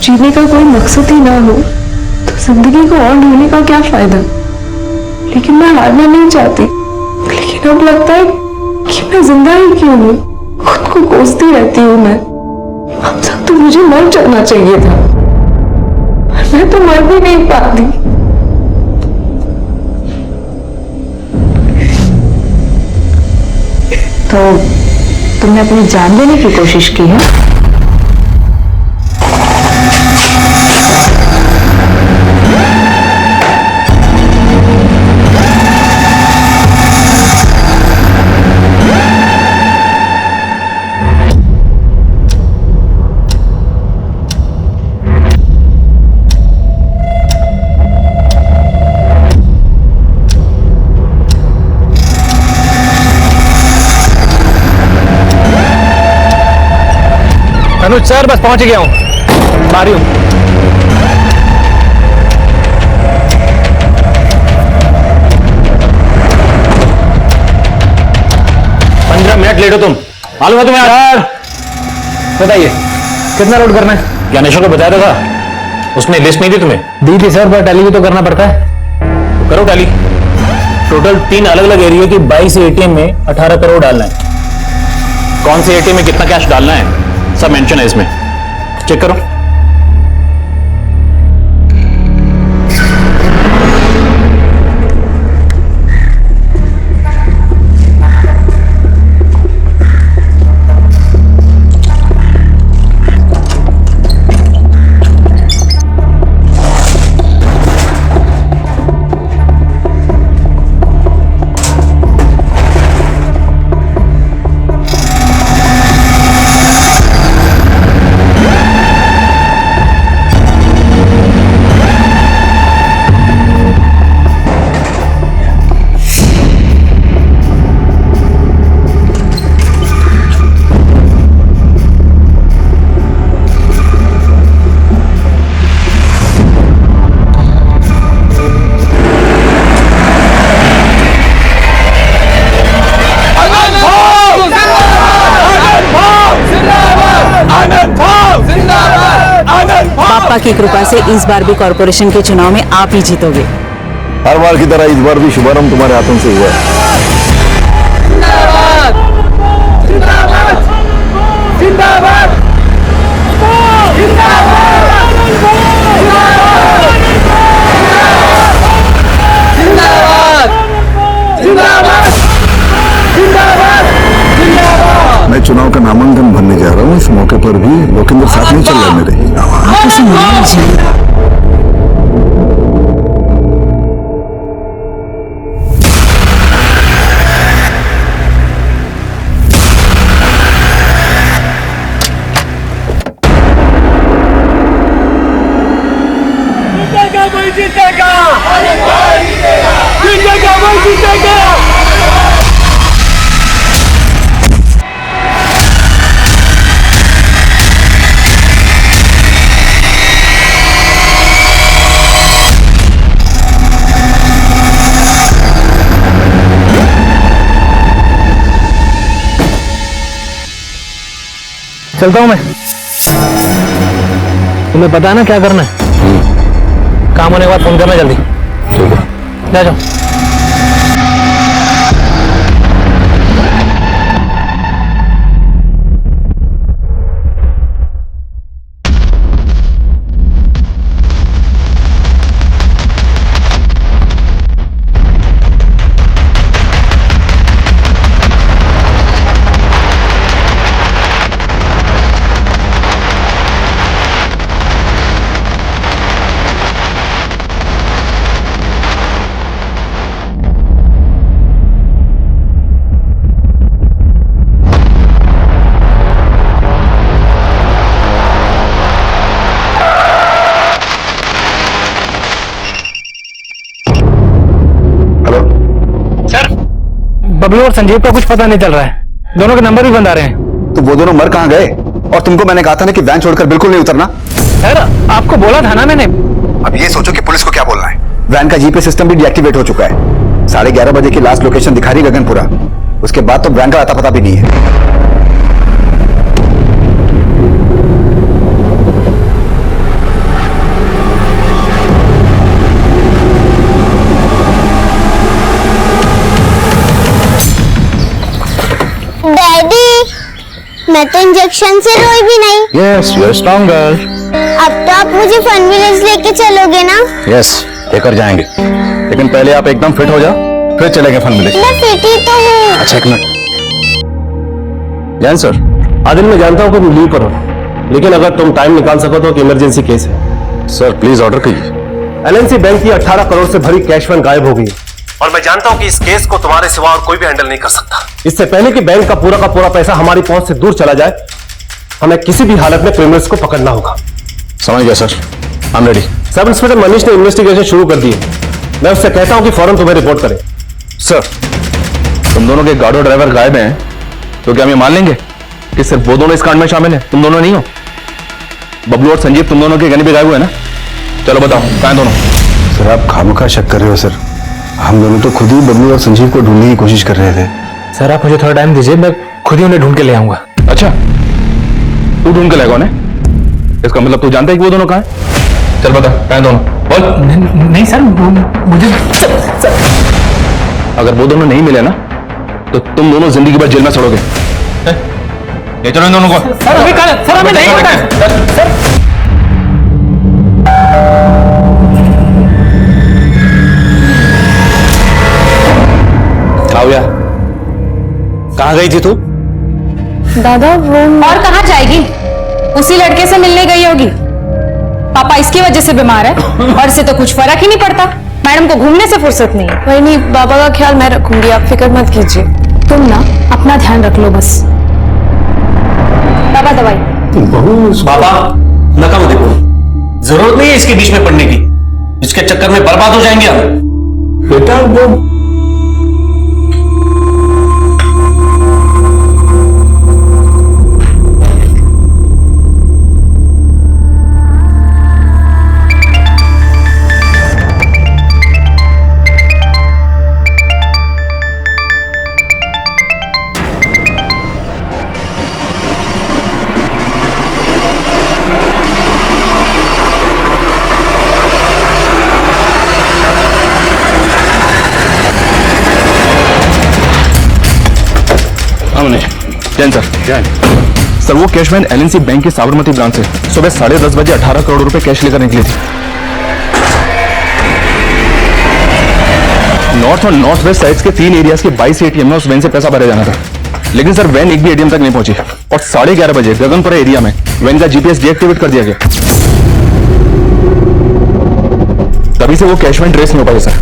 जीने का कोई मकसद ही ना हो तो जिंदगी को और ढूंढने का क्या फायदा। लेकिन मैं हारना नहीं चाहती, लेकिन अब लगता है कि मैं जिंदा ही क्यों हूँ। खुद को कोसती रहती हूँ मैं। अब तक तो मुझे मर जाना चाहिए था, मैं तो मर भी नहीं पाती। तो तुमने अपनी जान लेने की कोशिश की है? अनुज सर, बस पहुंच गया हूं, आ रही हूं। 15 मिनट लेट हो तुम, मालूम है तुम्हें? यार बताइए कितना लोड करना है? ज्ञानेश्वर को बताया था, उसने लिस्ट नहीं दी तुम्हें? दी थी सर, पर टैली भी तो करना पड़ता है। तो करो टैली। टोटल 3 अलग अलग एरिया की 22 एटीएम में 18 करोड़ डालना है। कौन से एटीएम में कितना कैश डालना है सब मेंशन है इसमें, चेक करो। पापा की कृपा से इस बार भी कॉर्पोरेशन के चुनाव में आप ही जीतोगे। हर बार की तरह इस बार भी शुभारंभ तुम्हारे हाथों से हुआ है। जिंदाबाद जिंदाबाद जिंदाबाद जिंदाबाद जिंदाबाद जिंदाबाद। मैं चुनाव का नामांकन भरने जा रहा हूँ, इस मौके पर भी लोकेंद्र साथ नहीं चल रहा मेरे। आप उसे मान लीजिए। चलता हूं मैं, तुम्हें पता है ना क्या करना है? काम होने के बाद फोन करना जल्दी। ठीक है, जा जाओ। बबलू और संजीव का कुछ पता नहीं चल रहा है, दोनों के नंबर भी बंद आ रहे हैं। तो वो दोनों मर कहाँ गए? और तुमको मैंने कहा था ना कि वैन छोड़कर बिल्कुल नहीं उतरना। सर आपको बोला था ना मैंने। अब ये सोचो कि पुलिस को क्या बोलना है। वैन का जीपीएस सिस्टम भी डीएक्टिवेट हो चुका है। 11:30 बजे की लास्ट लोकेशन दिखा रही गगनपुरा। उसके बाद तो वैन का आता पता भी नहीं है। तो इंजेक्शन से रोई भी नहीं। Yes you are strong girl. अब तो आप मुझे फन विलेज लेके चलोगे ना? यस लेकर जाएंगे, लेकिन पहले आप एकदम फिट हो जाओ, फिर चलेंगे फन विलेज। मैं फिट ही तो हूँ। अच्छा एक मिनट। जैन सर, आदिल मैं जानता हूँ कि तुम लीव पर हो, लेकिन अगर तुम टाइम निकाल सको तो इमरजेंसी केस है। सर प्लीज ऑर्डर कीजिए। एलएनसी बैंक की 18 करोड़ से भरी कैश वैन गायब हो गई और मैं जानता हूं कि इस केस को तुम्हारे सिवा और कोई भी हैंडल नहीं कर सकता। इससे पहले कि बैंक का पूरा पैसा हमारी पहुंच से दूर चला जाए, हमें किसी भी हालत में क्रिमिनल्स को पकड़ना होगा। समझ गया sir, I am ready. Sub inspector Manish ने इन्वेस्टिगेशन शुरू कर दी है। मैं उससे कहता हूं कि फौरन तुम्हें रिपोर्ट करे। सर तुम दोनों के गार्ड और ड्राइवर गायब हैं, तो क्या हम ये मान लेंगे कि सिर्फ वो दोनों इस कांड में शामिल है, तुम दोनों नहीं हो? बबलू और संजीव तुम दोनों के गनी भी गायब हुए ना? चलो बताओ कहां हैं दोनों? सर आप खामखा शक कर रहे हो सर, हम दोनों तो खुद ही बबलू और संजीव को ढूंढने की कोशिश कर रहे थे। सर आप मुझे थोड़ा टाइम दीजिए, मैं खुद ही उन्हें ढूंढ के ले आऊंगा। अच्छा तू ढूंढ के लाएगा उन्हें? इसका मतलब तू जानता है कि वो दोनों कहां हैं? चल बता कहां हैं दोनों, बोल। नहीं सर, मुझे अगर वो दोनों नहीं मिले ना तो तुम दोनों जिंदगी भर जेल में सड़ोगे। ले चलो इन दोनों को। सर हमें नहीं पता सर। काव्या कहां गई थी तू? दादा वो और कहाँ जाएगी? उसी लड़के से मिलने गई होगी। पापा इसकी वजह से बीमार है और इसे तो कुछ फर्क ही नहीं पड़ता। मैडम को घूमने से फुर्सत नहीं है। वही नहीं, बाबा का ख्याल मैं रखूंगी, आप फिक्र मत कीजिए। तुम ना अपना ध्यान रख लो बस। पापा दवाई। बाबा नकाम देखो, जरूरत नहीं है इसके बीच में पड़ने की, इसके चक्कर में बर्बाद हो जाएंगे हम। बेटा वो जैन सर, सर वो कैश वैन एलएनसी बैंक के साबरमती ब्रांच से सुबह 10:30 बजे 18 करोड़ रुपए कैश लेकर निकली थी। नॉर्थ और नॉर्थ वेस्ट साइड्स के 3 एरियाज के 22 एटीएम में उस वैन से पैसा भरा जाना था, लेकिन सर वैन एक भी एटीएम तक नहीं पहुंची और 11:30 बजे गगनपुरा एरिया में वैन का जीपीएस डीएक्टिवेट कर दिया गया। तभी से वो कैश वैन ट्रेस नहीं हो पाई सर।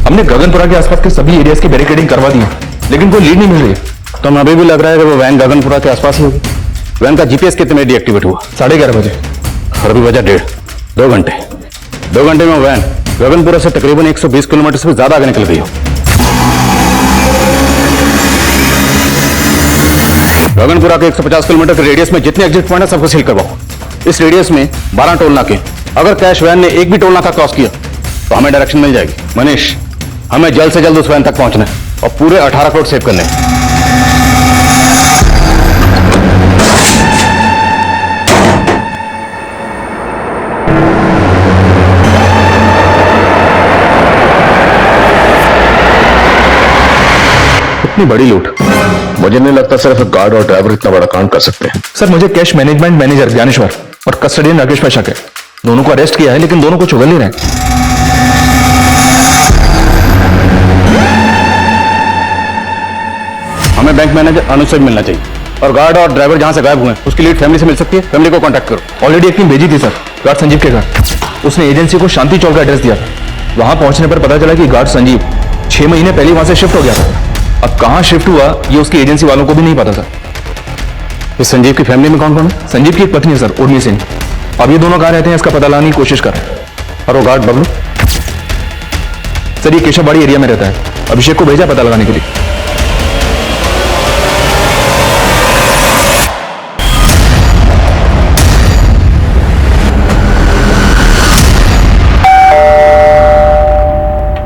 हमने गगनपुरा के आसपास के सभी एरियाज की बैरिकेडिंग करवा दी है, लेकिन कोई लीड नहीं मिल रही। तो हमें अभी भी लग रहा है कि वो वैन गगनपुरा के आसपास ही होगी। वैन का जीपीएस कितने में डीएक्टिवेट हुआ? 11:30 बजे और अभी बजा 1.5, 2 घंटे। 2 घंटे में वैन गगनपुरा से तकरीबन 120 किलोमीटर से ज्यादा आगे निकल गई हो। गगनपुरा के 150 किलोमीटर के रेडियस में जितने एग्जिट पॉइंट है सबको सील करवाओ। इस रेडियस में 12 टोल नाके। अगर कैश वैन ने एक भी टोल नाका क्रॉस किया तो हमें डायरेक्शन मिल जाएगी। मनीष हमें जल्द से जल्द उस वैन तक पहुंचना है और पूरे 18 करोड़ सेव करने हैं। इतनी बड़ी लूट मुझे नहीं लगता सिर्फ गार्ड और ड्राइवर इतना बड़ा कांड कर सकते हैं। सर मुझे कैश मैनेजमेंट मैनेजर ज्ञानेश्वर और कस्टडियन राकेश पर शक है। दोनों को अरेस्ट किया है, लेकिन दोनों को चुगल नहीं रहे। हमें बैंक मैनेजर अनुज से मिलना चाहिए और गार्ड और ड्राइवर जहां से गायब हुए उसकी लीड फैमिली से मिल सकती है। फैमिली को कांटेक्ट करो। ऑलरेडी एक टीम भेजी थी सर गार्ड संजीव के घर। उसने एजेंसी को शांति चौक का एड्रेस दिया था। वहां पहुंचने पर पता चला कि गार्ड संजीव 6 महीने पहले वहां से शिफ्ट हो गया था। अब कहां शिफ्ट हुआ ये उसकी एजेंसी वालों को भी नहीं पता था। इस संजीव की फैमिली में कौन कौन है? संजीव की एक पत्नी है सर, उर्मी सिंह। अब ये दोनों कहां रहते हैं इसका पता लगाने की कोशिश कर रहे हैं। और वो गार्ड बबलू सर ये केशवबाड़ी एरिया में रहता है। अभिषेक को भेजा पता लगाने के लिए।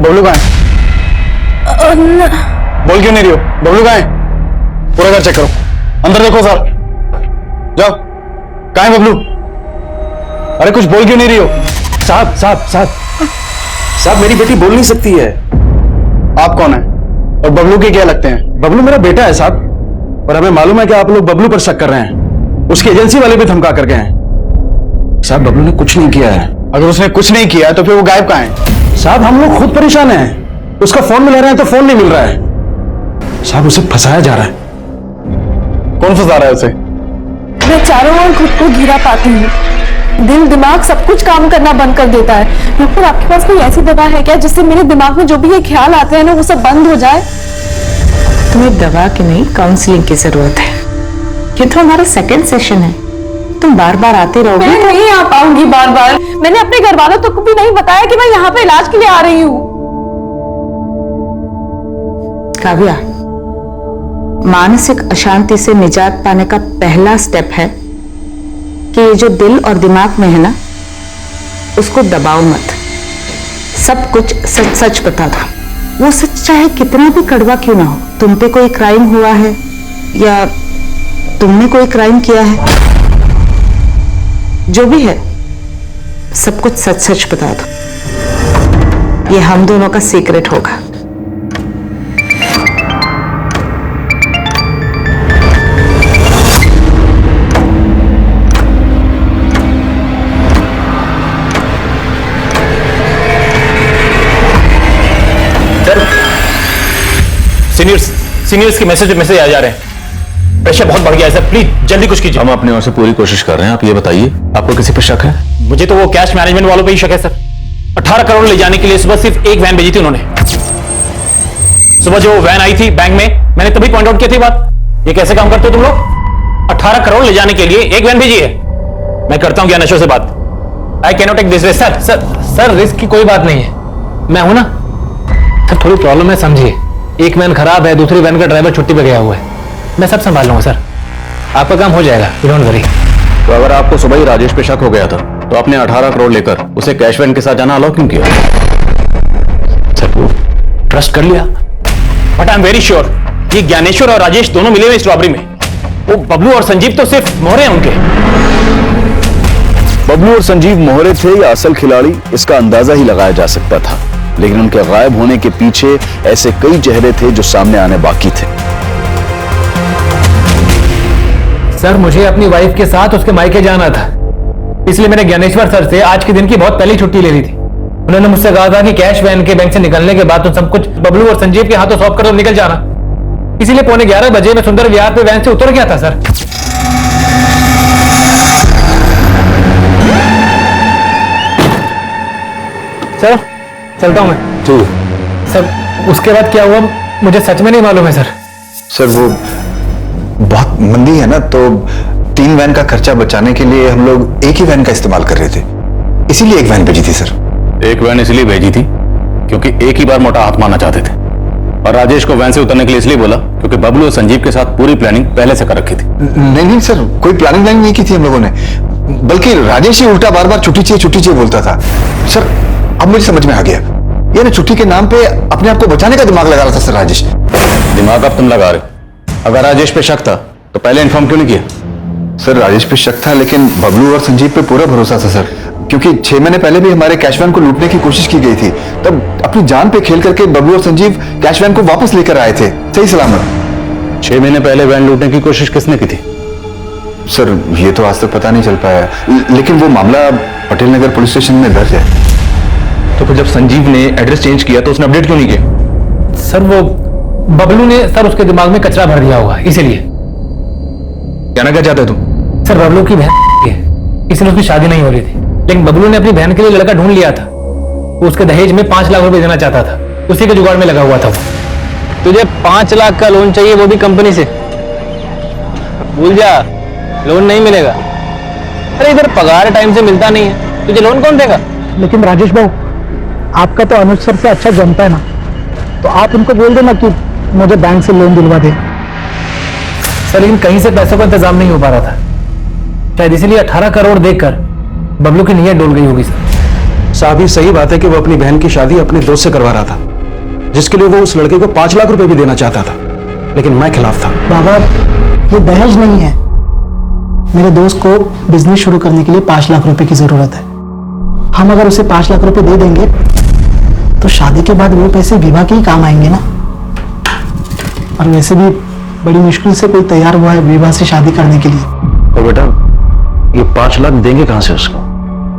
बबलू कहां है? बोल क्यों नहीं रही हो? बबलू कहां है? पूरा घर चेक करो, अंदर देखो सर। जाओ, कहां है बबलू? अरे कुछ बोल क्यों नहीं रही हो? साहब साहब साहब साहब मेरी बेटी बोल नहीं सकती है। आप कौन है और बबलू के क्या लगते हैं? बबलू मेरा बेटा है साहब, और हमें मालूम है कि आप लोग बबलू पर शक कर रहे हैं। उसकी एजेंसी वाले भी धमका कर गए हैं। साहब बबलू ने कुछ नहीं किया है। अगर उसने कुछ नहीं किया है तो फिर वो गायब कहाँ है? साहब हम लोग खुद परेशान हैं। उसका फोन मिला रहे हैं तो फोन नहीं मिल रहा है। साहब उसे फंसाया जा रहा है। कौन फंसा रहा है उसे? मैं चारों ओर खुद को घिरा पाती हूँ। दिल दिमाग सब कुछ काम करना बंद कर देता है। डॉक्टर आपके पास कोई ऐसी दवा है क्या जिससे मेरे दिमाग में जो भी ये ख्याल आते हैं ना वो सब बंद हो जाए? तुम्हें दवा की नहीं काउंसलिंग की जरूरत है। ये तो हमारा सेकंड सेशन है। तुम बार बार आते रहोगे। मैं नहीं आ पाऊंगी बार बार। मैंने अपने घर वालों तक भी नहीं बताया कि मैं यहाँ पे इलाज के लिए आ रही हूँ। काव्या, मानसिक अशांति से निजात पाने का पहला स्टेप है कि ये जो दिल और दिमाग में है ना, उसको दबाओ मत। सब कुछ सच सच बता दो। वो सच चाहे कितना भी कड़वा क्यों ना हो। तुम पे कोई क्राइम हुआ है या तुमने कोई क्राइम किया है, जो भी है सब कुछ सच सच बता दो। ये हम दोनों का सीक्रेट होगा। सीनियर्स के मैसेज आ जा रहे हैं। प्रेशर बहुत बढ़ गया है सर, प्लीज जल्दी कुछ कीजिए। हम अपने ओर से पूरी कोशिश कर रहे हैं। आप ये बताइए, आपको किसी पर शक है? मुझे तो वो कैश मैनेजमेंट वालों पे ही शक है सर। 18 करोड़ ले जाने के लिए सुबह सिर्फ एक वैन भेजी थी उन्होंने। सुबह जो वैन आई थी बैंक में, मैंने तभी पॉइंट आउट की थी बात। ये कैसे काम करते हो तुम लोग? 18 करोड़ ले जाने के लिए एक वैन भेजी है। मैं करता हूं क्या नशो से बात। I can not take this risk. Sir risk की कोई बात नहीं है। मैं हूं ना सर। थोड़ी प्रॉब्लम है, समझिए। एक वैन खराब है, दूसरी वैन का ड्राइवर छुट्टी पे गया हुआ है। मैं सब संभाल लूंगा सर, आपका काम हो जाएगा, यू डोंट वरी। तो अगर आपको सुबह ही राजेश पे शक हो गया था तो आपने 18 करोड़ लेकर उसे कैश वैन के साथ जाना अलाउ क्यों किया? सर वो ट्रस्ट कर लिया, but I am very sure ये ज्ञानेश्वर और राजेश दोनों मिले हुए इस रॉबरी में। वो बबलू और संजीव तो सिर्फ मोहरे हैं उनके। बबलू और संजीव मोहरे थे या असल खिलाड़ी, इसका अंदाजा ही लगाया जा सकता था। लेकिन उनके गायब होने के पीछे ऐसे कई चेहरे थे जो सामने आने बाकी थे। सर मुझे अपनी वाइफ के साथ उसके मायके जाना था, इसलिए मैंने ज्ञानेश्वर सर से आज के दिन की बहुत पहले छुट्टी ले ली थी। उन्होंने मुझसे कहा था कि कैश वैन के बैंक से निकलने के बाद तो सब कुछ बबलू और संजीव के हाथों सौंप कर तो निकल जाना। इसीलिए 11:15 बजे मैं सुंदर विहार पे वैन से उतर गया था सर। सर चलता हूं मैं। तो सर उसके बाद क्या हुआ मुझे सच में नहीं मालूम है सर। सर वो बहुत मंदी है ना, तो 3 वैन का खर्चा बचाने के लिए हम लोग एक ही वैन का इस्तेमाल कर रहे थे, इसीलिए एक वैन भेजी थी सर। एक वैन इसलिए भेजी थी क्योंकि एक ही बार मोटा हाथ मारना चाहते थे, और राजेश को वैन से उतरने के लिए इसलिए बोला क्योंकि बबलू और संजीव के साथ पूरी प्लानिंग पहले से कर रखी थी। नहीं सर, कोई प्लानिंग नहीं की थी हम लोगों ने, बल्कि राजेश ही उल्टा बार बार छुट्टी चाहिए बोलता था। सर अब मुझे समझ में आ गया, ये ना छुट्टी के नाम पे अपने आप को बचाने का दिमाग लगा रहा था सर राजेश। दिमाग अब तुम लगा रहे हो। अगर राजेश पे शक था तो पहले इन्फॉर्म क्यों नहीं किया? सर राजेश पे शक था, लेकिन बबलू और संजीव पे पूरा भरोसा था सर, क्योंकि 6 महीने पहले भी हमारे कैश वैन को लूटने की कोशिश की गई थी। तब अपनी जान पे खेल करके बबलू और संजीव कैश वैन को वापस लेकर आए थे सही सलामत। 6 महीने पहले वैन लूटने की कोशिश किसने की थी? सर ये तो आज तक पता नहीं चल पाया, लेकिन वो मामला पटेल नगर पुलिस स्टेशन में दर्ज है। तो फिर जब संजीव ने एड्रेस चेंज किया तो उसने अपडेट क्यों नहीं किया? सर वो बबलू ने सर उसके दिमाग में कचरा भर दिया होगा, इसीलिए। कहना क्या चाहते तुम? सर बबलू की बहन है, इसलिए उसकी शादी नहीं हो रही थी, लेकिन बबलू ने अपनी बहन के लिए लड़का ढूंढ लिया था। वो उसके दहेज में 5 लाख रुपए देना चाहता था, उसी के जुगाड़ में लगा हुआ था वो। तुझे 5 लाख का लोन चाहिए, वो भी कंपनी से? भूल जा, लोन नहीं मिलेगा। अरे इधर पगार टाइम से मिलता नहीं है, तुझे लोन कौन देगा? लेकिन राजेश भाऊ, आपका तो अनुज सर से अच्छा जमता है ना, तो आप उनको बोल देना कि मुझे बैंक से लोन दिलवा दे। सर लेकिन कहीं से पैसों का इंतजाम नहीं हो पा रहा था, शायद इसीलिए 18 करोड़ देखकर बबलू की नीयत डोल गई होगी सर। साहब ये सही बात है कि वो अपनी बहन की शादी अपने दोस्त से करवा रहा था, जिसके लिए वो उस लड़के को 5 लाख रुपए भी देना चाहता था, लेकिन मैं खिलाफ था। बाबा ये दहेज नहीं है, मेरे दोस्त को बिजनेस शुरू करने के लिए 5 लाख रुपए की जरूरत है। हम अगर उसे 5 लाख रुपए दे देंगे तो शादी के बाद वो पैसे विवाह के ही काम आएंगे ना। और वैसे भी बड़ी मुश्किल से कोई तैयार हुआ है विवाह से शादी करने के लिए। तो बेटा ये 5 लाख देंगे कहां से उसको?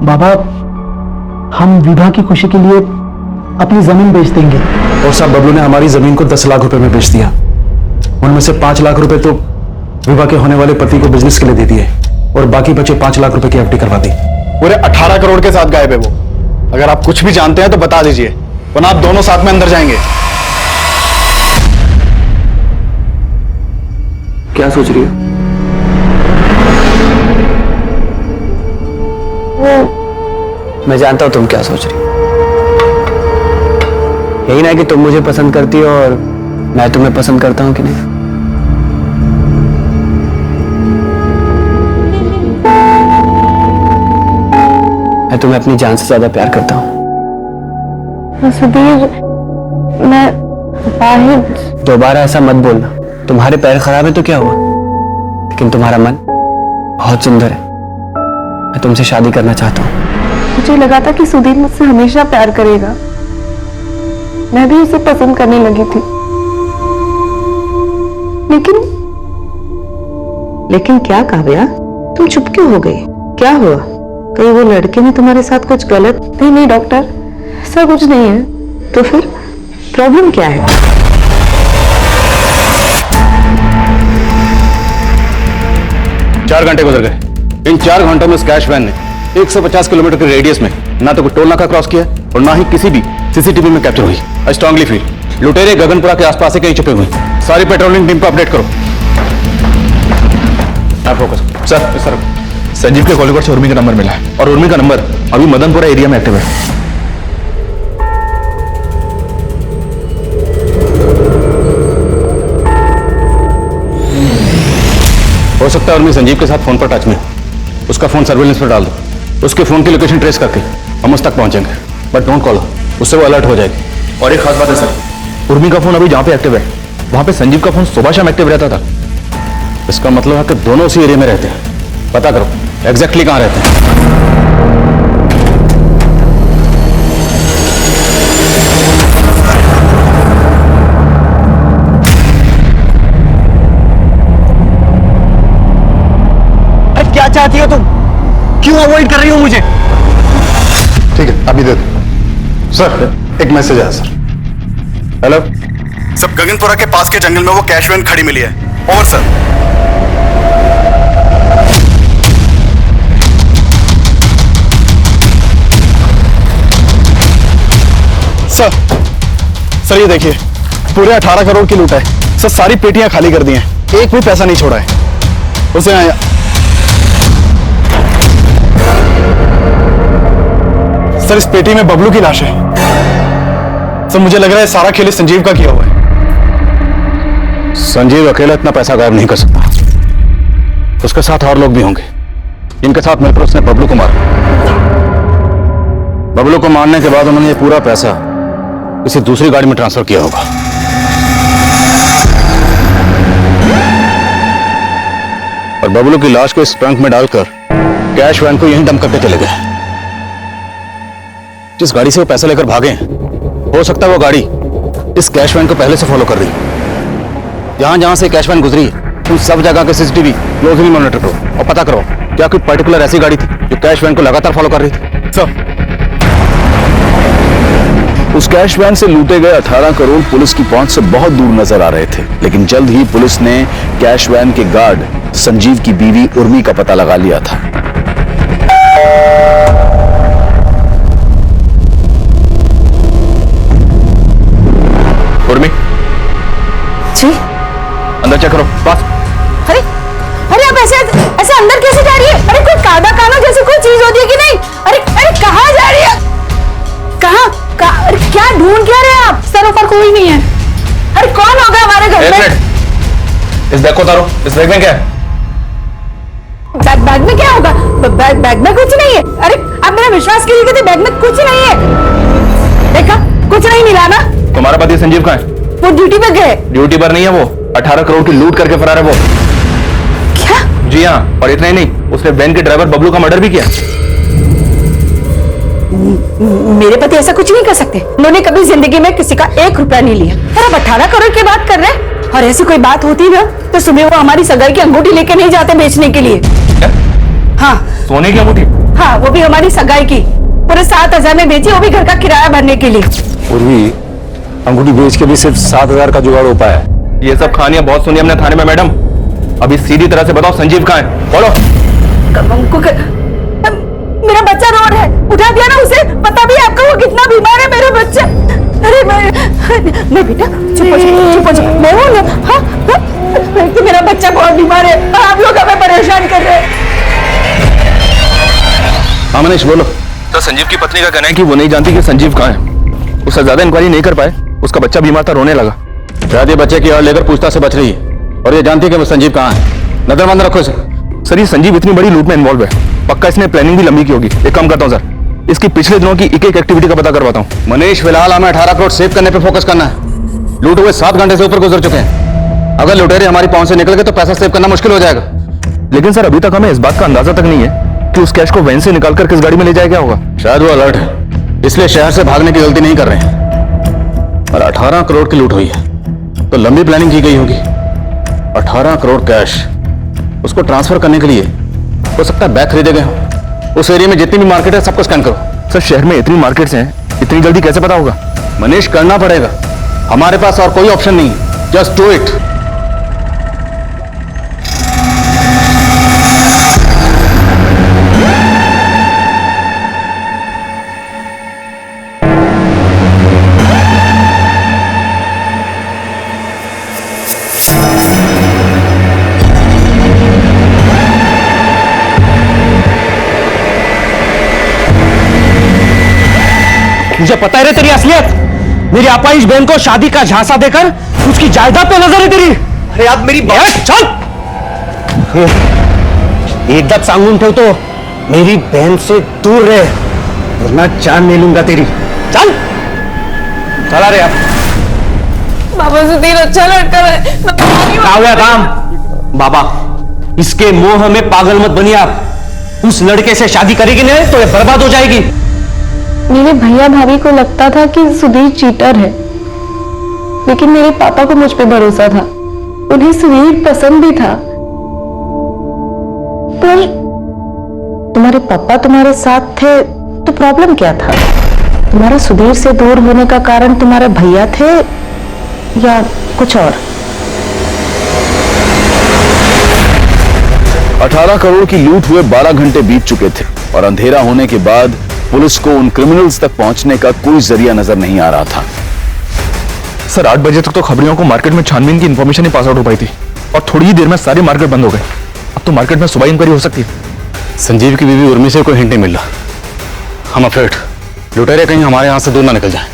बाबा, हम विवाह की खुशी के लिए अपनी जमीन बेच देंगे। और साहब बबलू ने हमारी जमीन को 10 लाख रुपए में बेच दिया। उनमें से 5 लाख रुपए तो विवाह के होने वाले पति को बिजनेस के लिए दे दिए और बाकी बचे 5 लाख रुपए की एफडी करवा दी। पूरे 18 करोड़ के साथ गायब है वो। अगर आप कुछ भी जानते हैं तो बता दीजिए, वरना आप दोनों साथ में अंदर जाएंगे। क्या सोच रही हो? मैं जानता हूं तुम क्या सोच रही हो। यही ना कि तुम मुझे पसंद करती हो और मैं तुम्हें पसंद करता हूं कि नहीं। मैं तुम्हें अपनी जान से ज्यादा प्यार करता हूं। सुधीर, मैं वाहिद। दोबारा ऐसा मत बोलना। तुम्हारे पैर खराब है तो क्या हुआ, लेकिन तुम्हारा मन बहुत सुंदर है। मैं तुमसे शादी करना चाहता हूं। मुझे लगा था कि सुधीर मुझसे हमेशा प्यार करेगा। मैं भी उसे पसंद करने लगी थी, लेकिन क्या काव्या, तुम चुप क्यों हो गई? क्या हुआ? कहीं वो लड़के ने तुम्हारे साथ कुछ गलत? नहीं डॉक्टर, ऐसा कुछ नहीं है। तो फिर प्रॉब्लम क्या है? चार घंटे गुजर गए। इन 4 घंटों में उस कैश वैन ने 150 किलोमीटर के रेडियस में ना तो कोई टोल नाका क्रॉस किया और ना ही किसी भी सीसीटीवी में कैप्चर हुई। आई स्ट्रांगली फील लुटेरे गगनपुरा के आसपास से कहीं छुपे हुए। सारी पेट्रोलिंग टीम को अपडेट करो। आप फोकस सर। संजीव के कॉलिंग से उर्मी का नंबर मिला है और उर्मी का नंबर अभी मदनपुरा एरिया में एक्टिव है। हो सकता है उर्मी संजीव के साथ फोन पर टच में। उसका फोन सर्विलेंस पर डाल दो। उसके फोन की लोकेशन ट्रेस करके हम उस तक पहुंचेंगे। बट डोंट कॉल, उससे वो अलर्ट हो जाएगी। और एक खास बात है सर, उर्मी का फोन अभी जहां पे एक्टिव है वहां पे संजीव का फोन सुबह शाम एक्टिव रहता था। इसका मतलब है कि दोनों उसी एरिया में रहते हैं। पता करो एग्जैक्टली कहां रहते हैं। क्या चाहती हो तुम? क्यों अवॉइड कर रही हो मुझे? ठीक है अभी दे दो। सर एक मैसेज आया सर। हेलो सब, गगनपुरा के पास के जंगल में वो कैश वैन खड़ी मिली है। Over sir. सर ये देखिए, पूरे 18 करोड़ की लूट है सर। सारी पेटियां खाली कर दी हैं, एक भी पैसा नहीं छोड़ा है। उसे सर इस पेटी में बबलू की लाश है। सर मुझे लग रहा है सारा खेल संजीव का किया हुआ है। संजीव अकेला इतना पैसा गायब नहीं कर सकता। उसके साथ और लोग भी होंगे। इनके साथ मिलकर उसने बबलू को मारा। बबलू को मारने के बाद उन्होंने ये पूरा पैसा किसी दूसरी गाड़ी में ट्रांसफर किया होगा। और बबलू की लाश को इस ट्रंक में डालकर कैश वैन को यहीं डंप करके चले गए। जिस गाड़ी से वो पैसा लेकर भागे हैं, हो सकता है वो गाड़ी इस कैश वैन को पहले से फॉलो कर रही। जहां जहां से कैश वैन गुजरी उन सब जगह के सीसीटीवी क्लोजली मॉनिटर करो और पता करो क्या कोई पर्टिकुलर ऐसी गाड़ी थी जो कैश वैन को लगातार फॉलो कर रही थी। सर उस कैश वैन से लूटे गए 18 करोड़ पुलिस की पहुंच से बहुत दूर नजर आ रहे थे, लेकिन जल्द ही पुलिस ने कैश वैन के गार्ड संजीव की बीवी उर्मी का पता लगा लिया था। उर्मी जी अंदर चेक करो। पास। अरे अरे आप ऐसे ऐसे अंदर कैसे जा रही है? अरे कोई कादा काना जैसी कोई चीज होती है कि नहीं? अरे अरे कहाँ जा रही है? कहाँ? अरे क्या ढूंढ क्या रहे हैं आप? सर ऊपर कोई नहीं है। अरे कौन होगा हमारे घर में? इस बैग को उतारो। इस बैग में क्या है? बैग में क्या होगा? बैग में कुछ नहीं है। अरे आप मेरा विश्वास कीजिए, बैग में कुछ नहीं है। देखा, कुछ नहीं मिला ना। तुम्हारा पति संजीव कहाँ है? वो ड्यूटी पर गए। ड्यूटी पर नहीं है, वो 18 करोड़ की लूट करके फरार है वो। क्या? जी हाँ, और इतना ही नहीं, उसने वैन के ड्राइवर बबलू का मर्डर भी किया। मेरे पति ऐसा कुछ नहीं कर सकते। उन्होंने कभी जिंदगी में किसी का 1 रुपया नहीं लिया। और अब 18 करोड़ की बात कर रहे हैं। और ऐसी कोई बात होती ना तो सुबह वो हमारी सगाई की अंगूठी लेके नहीं जाते बेचने के लिए। हाँ, सोने की अंगूठी? हाँ, वो भी हमारी सगाई की। पूरे 7,000 में बेची, वो भी घर का किराया भरने के लिए। पूर्वी, अंगूठी बेच के भी सिर्फ 7,000 का जुगाड़ हो पाया। ये सब कहानियां बहुत सुनी हमने थाने में मैडम। अभी सीधी तरह से बताओ संजीव कहाँ है? बोलो। मेरा बच्चा रो रहा है, उठा दिया ना उसे। पता भी आपको वो कितना बीमार है मेरा बच्चा। अरे मैं बेटा चुप हो जा। मैं हूं ना। हाँ, तो मेरा बच्चा बहुत बीमार है। आप लोग हमें परेशान कर रहे हैं। हाँ मनीष बोलो। तो संजीव की पत्नी का कहना है कि वो नहीं जानती कि संजीव कहाँ है। उससे ज्यादा इंक्वायरी नहीं कर पाए। उसका बच्चा बीमार था, रोने लगा। शायद ये बच्चे की और लेकर पूछताछ से बच रही है और ये जानती है कि वो संजीव कहाँ है। नजरबंद रखो इसे। सर ये संजीव इतनी बड़ी लूट में इन्वॉल्व है, पक्का इसने प्लानिंग भी लंबी की होगी। एक काम करता हूँ सर, इसकी पिछले दिनों की एक एक्टिविटी का पता करवाता हूँ। मनीष, फिलहाल हमें 18 करोड़ सेव करने पे फोकस करना है। लूट हुए 7 घंटे से ऊपर गुजर चुके हैं। अगर लुटेरे हमारी पहुंच से निकल गए तो पैसा सेव करना मुश्किल हो जाएगा। लेकिन सर अभी तक हमें इस बात का अंदाजा तक नहीं है कि उस कैश को वैन से निकालकर किस गाड़ी में ले जाया गया होगा। शायद वो अलर्ट है, इसलिए शहर से भागने की गलती नहीं कर रहे हैं। और 18 करोड़ की लूट हुई है तो लंबी प्लानिंग की गई होगी। 18 करोड़ कैश उसको ट्रांसफर करने के लिए हो सकता है बैग खरीदे गए हों। उस एरिया में जितनी भी मार्केट है सबको स्कैन करो। सर शहर में इतनी मार्केट्स हैं, इतनी जल्दी कैसे पता होगा? मनीष, करना पड़ेगा। हमारे पास और कोई ऑप्शन नहीं है। Just do it. मुझे पता है रे तेरी असलियत। मेरी अपाहिज बहन को शादी का झांसा देकर उसकी जायदाद पे नजर है तेरी। अरे आप मेरी चल एकदम सांगून ठेव तो मेरी बहन से दूर रहे वरना जान ले लूंगा तेरी। चल चला रे आप। बाबा सुधीर अच्छा लड़का है। क्या हो गया काम? बाबा इसके मोह में पागल मत बनिए आप। उस लड़के से शादी करेगी नहीं तो ये बर्बाद हो जाएगी। मेरे भैया भाभी को लगता था कि सुधीर चीटर है, लेकिन मेरे पापा को मुझ पे भरोसा था। उन्हें सुधीर पसंद भी था। पर तुम्हारे पापा तुम्हारे साथ थे तो प्रॉब्लम क्या था? तुम्हारा सुधीर से दूर होने का कारण तुम्हारे भैया थे या कुछ और? 18 करोड़ की लूट हुए 12 घंटे बीत चुके थे और अंधेरा होने के बाद पुलिस को उन क्रिमिनल्स तक पहुंचने का कोई जरिया नजर नहीं आ रहा था। सर 8 बजे तक तो खबरियों को मार्केट में छानबीन की इंफॉर्मेशन ही पास आउट हो पाई थी और थोड़ी ही देर में सारे मार्केट बंद हो गए। अब तो मार्केट में सुबह इंक्वायरी हो सकती है। संजीव की बीवी उर्मी से कोई हिंट नहीं मिल रहा। हम अफ्रेड लुटेरे कहीं हमारे यहां से दूर ना निकल जाए।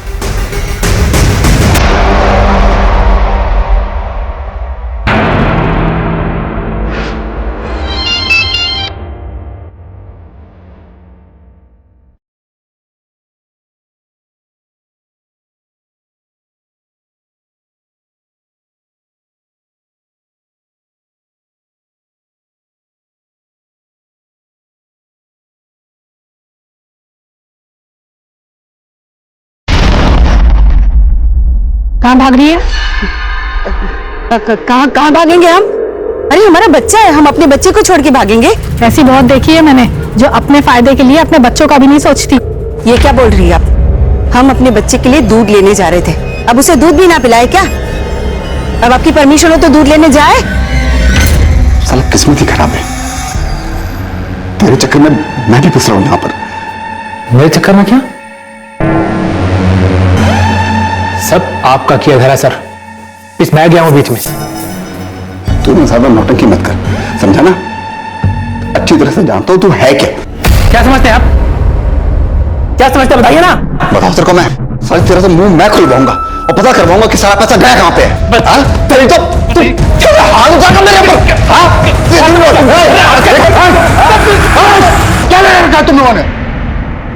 कहाँ भाग रही है? कहाँ भागेंगे हम? अरे हमारा बच्चा है, हम अपने बच्चे को छोड़ के भागेंगे? ऐसी बहुत देखी है मैंने जो अपने फायदे के लिए अपने बच्चों का भी नहीं सोचती। ये क्या बोल रही है आप? हम अपने बच्चे के लिए दूध लेने जा रहे थे, अब उसे दूध भी ना पिलाए क्या? अब आपकी परमिशन हो तो दूध लेने जाए? साला किस्मत ही खराब है। तेरे चक्कर में मैं भी फंस रहा हूं यहाँ पर। मेरे चक्कर में क्या? सब आपका किया धरा सर। इस मैं गया हूं बीच में। तू ना ज्यादा नौटंकी मत कर, समझा ना? अच्छी तरह से जानता हूं तू है क्या। क्या समझते हैं आप? क्या समझते हैं बताइए ना। बताओ सर को मैं सारी तरह से मुंह मैं खुलवाऊंगा और पता करवाऊंगा कि सारा पैसा गया कहां पे है। तेरी तो हाथ उठाकर मेरे ऊपर। क्या ले रखा तुम लोगों ने?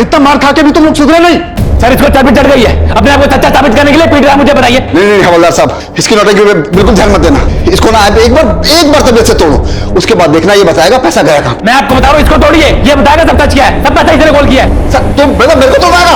इतना मार खा के भी तुम लोग सुधरे नहीं। सर इसको चाबी चढ़ गई है, अपने आप को सच्चा साबित करने के लिए पीट रहा है मुझे, बताइए। नहीं हवलदार साहब, इसकी नौटंकी पे बिल्कुल ध्यान मत देना। इसको ना एक बार तबीयत से तोड़ो, उसके बाद देखना ये बताएगा पैसा गया कहाँ। मैं आपको बता रहा हूँ, इसको तोड़िए, ये बताएगा सब सच क्या है, सब पैसा इसने गोल किया है। सर तुम बेटा मेरे को तोड़ाएगा।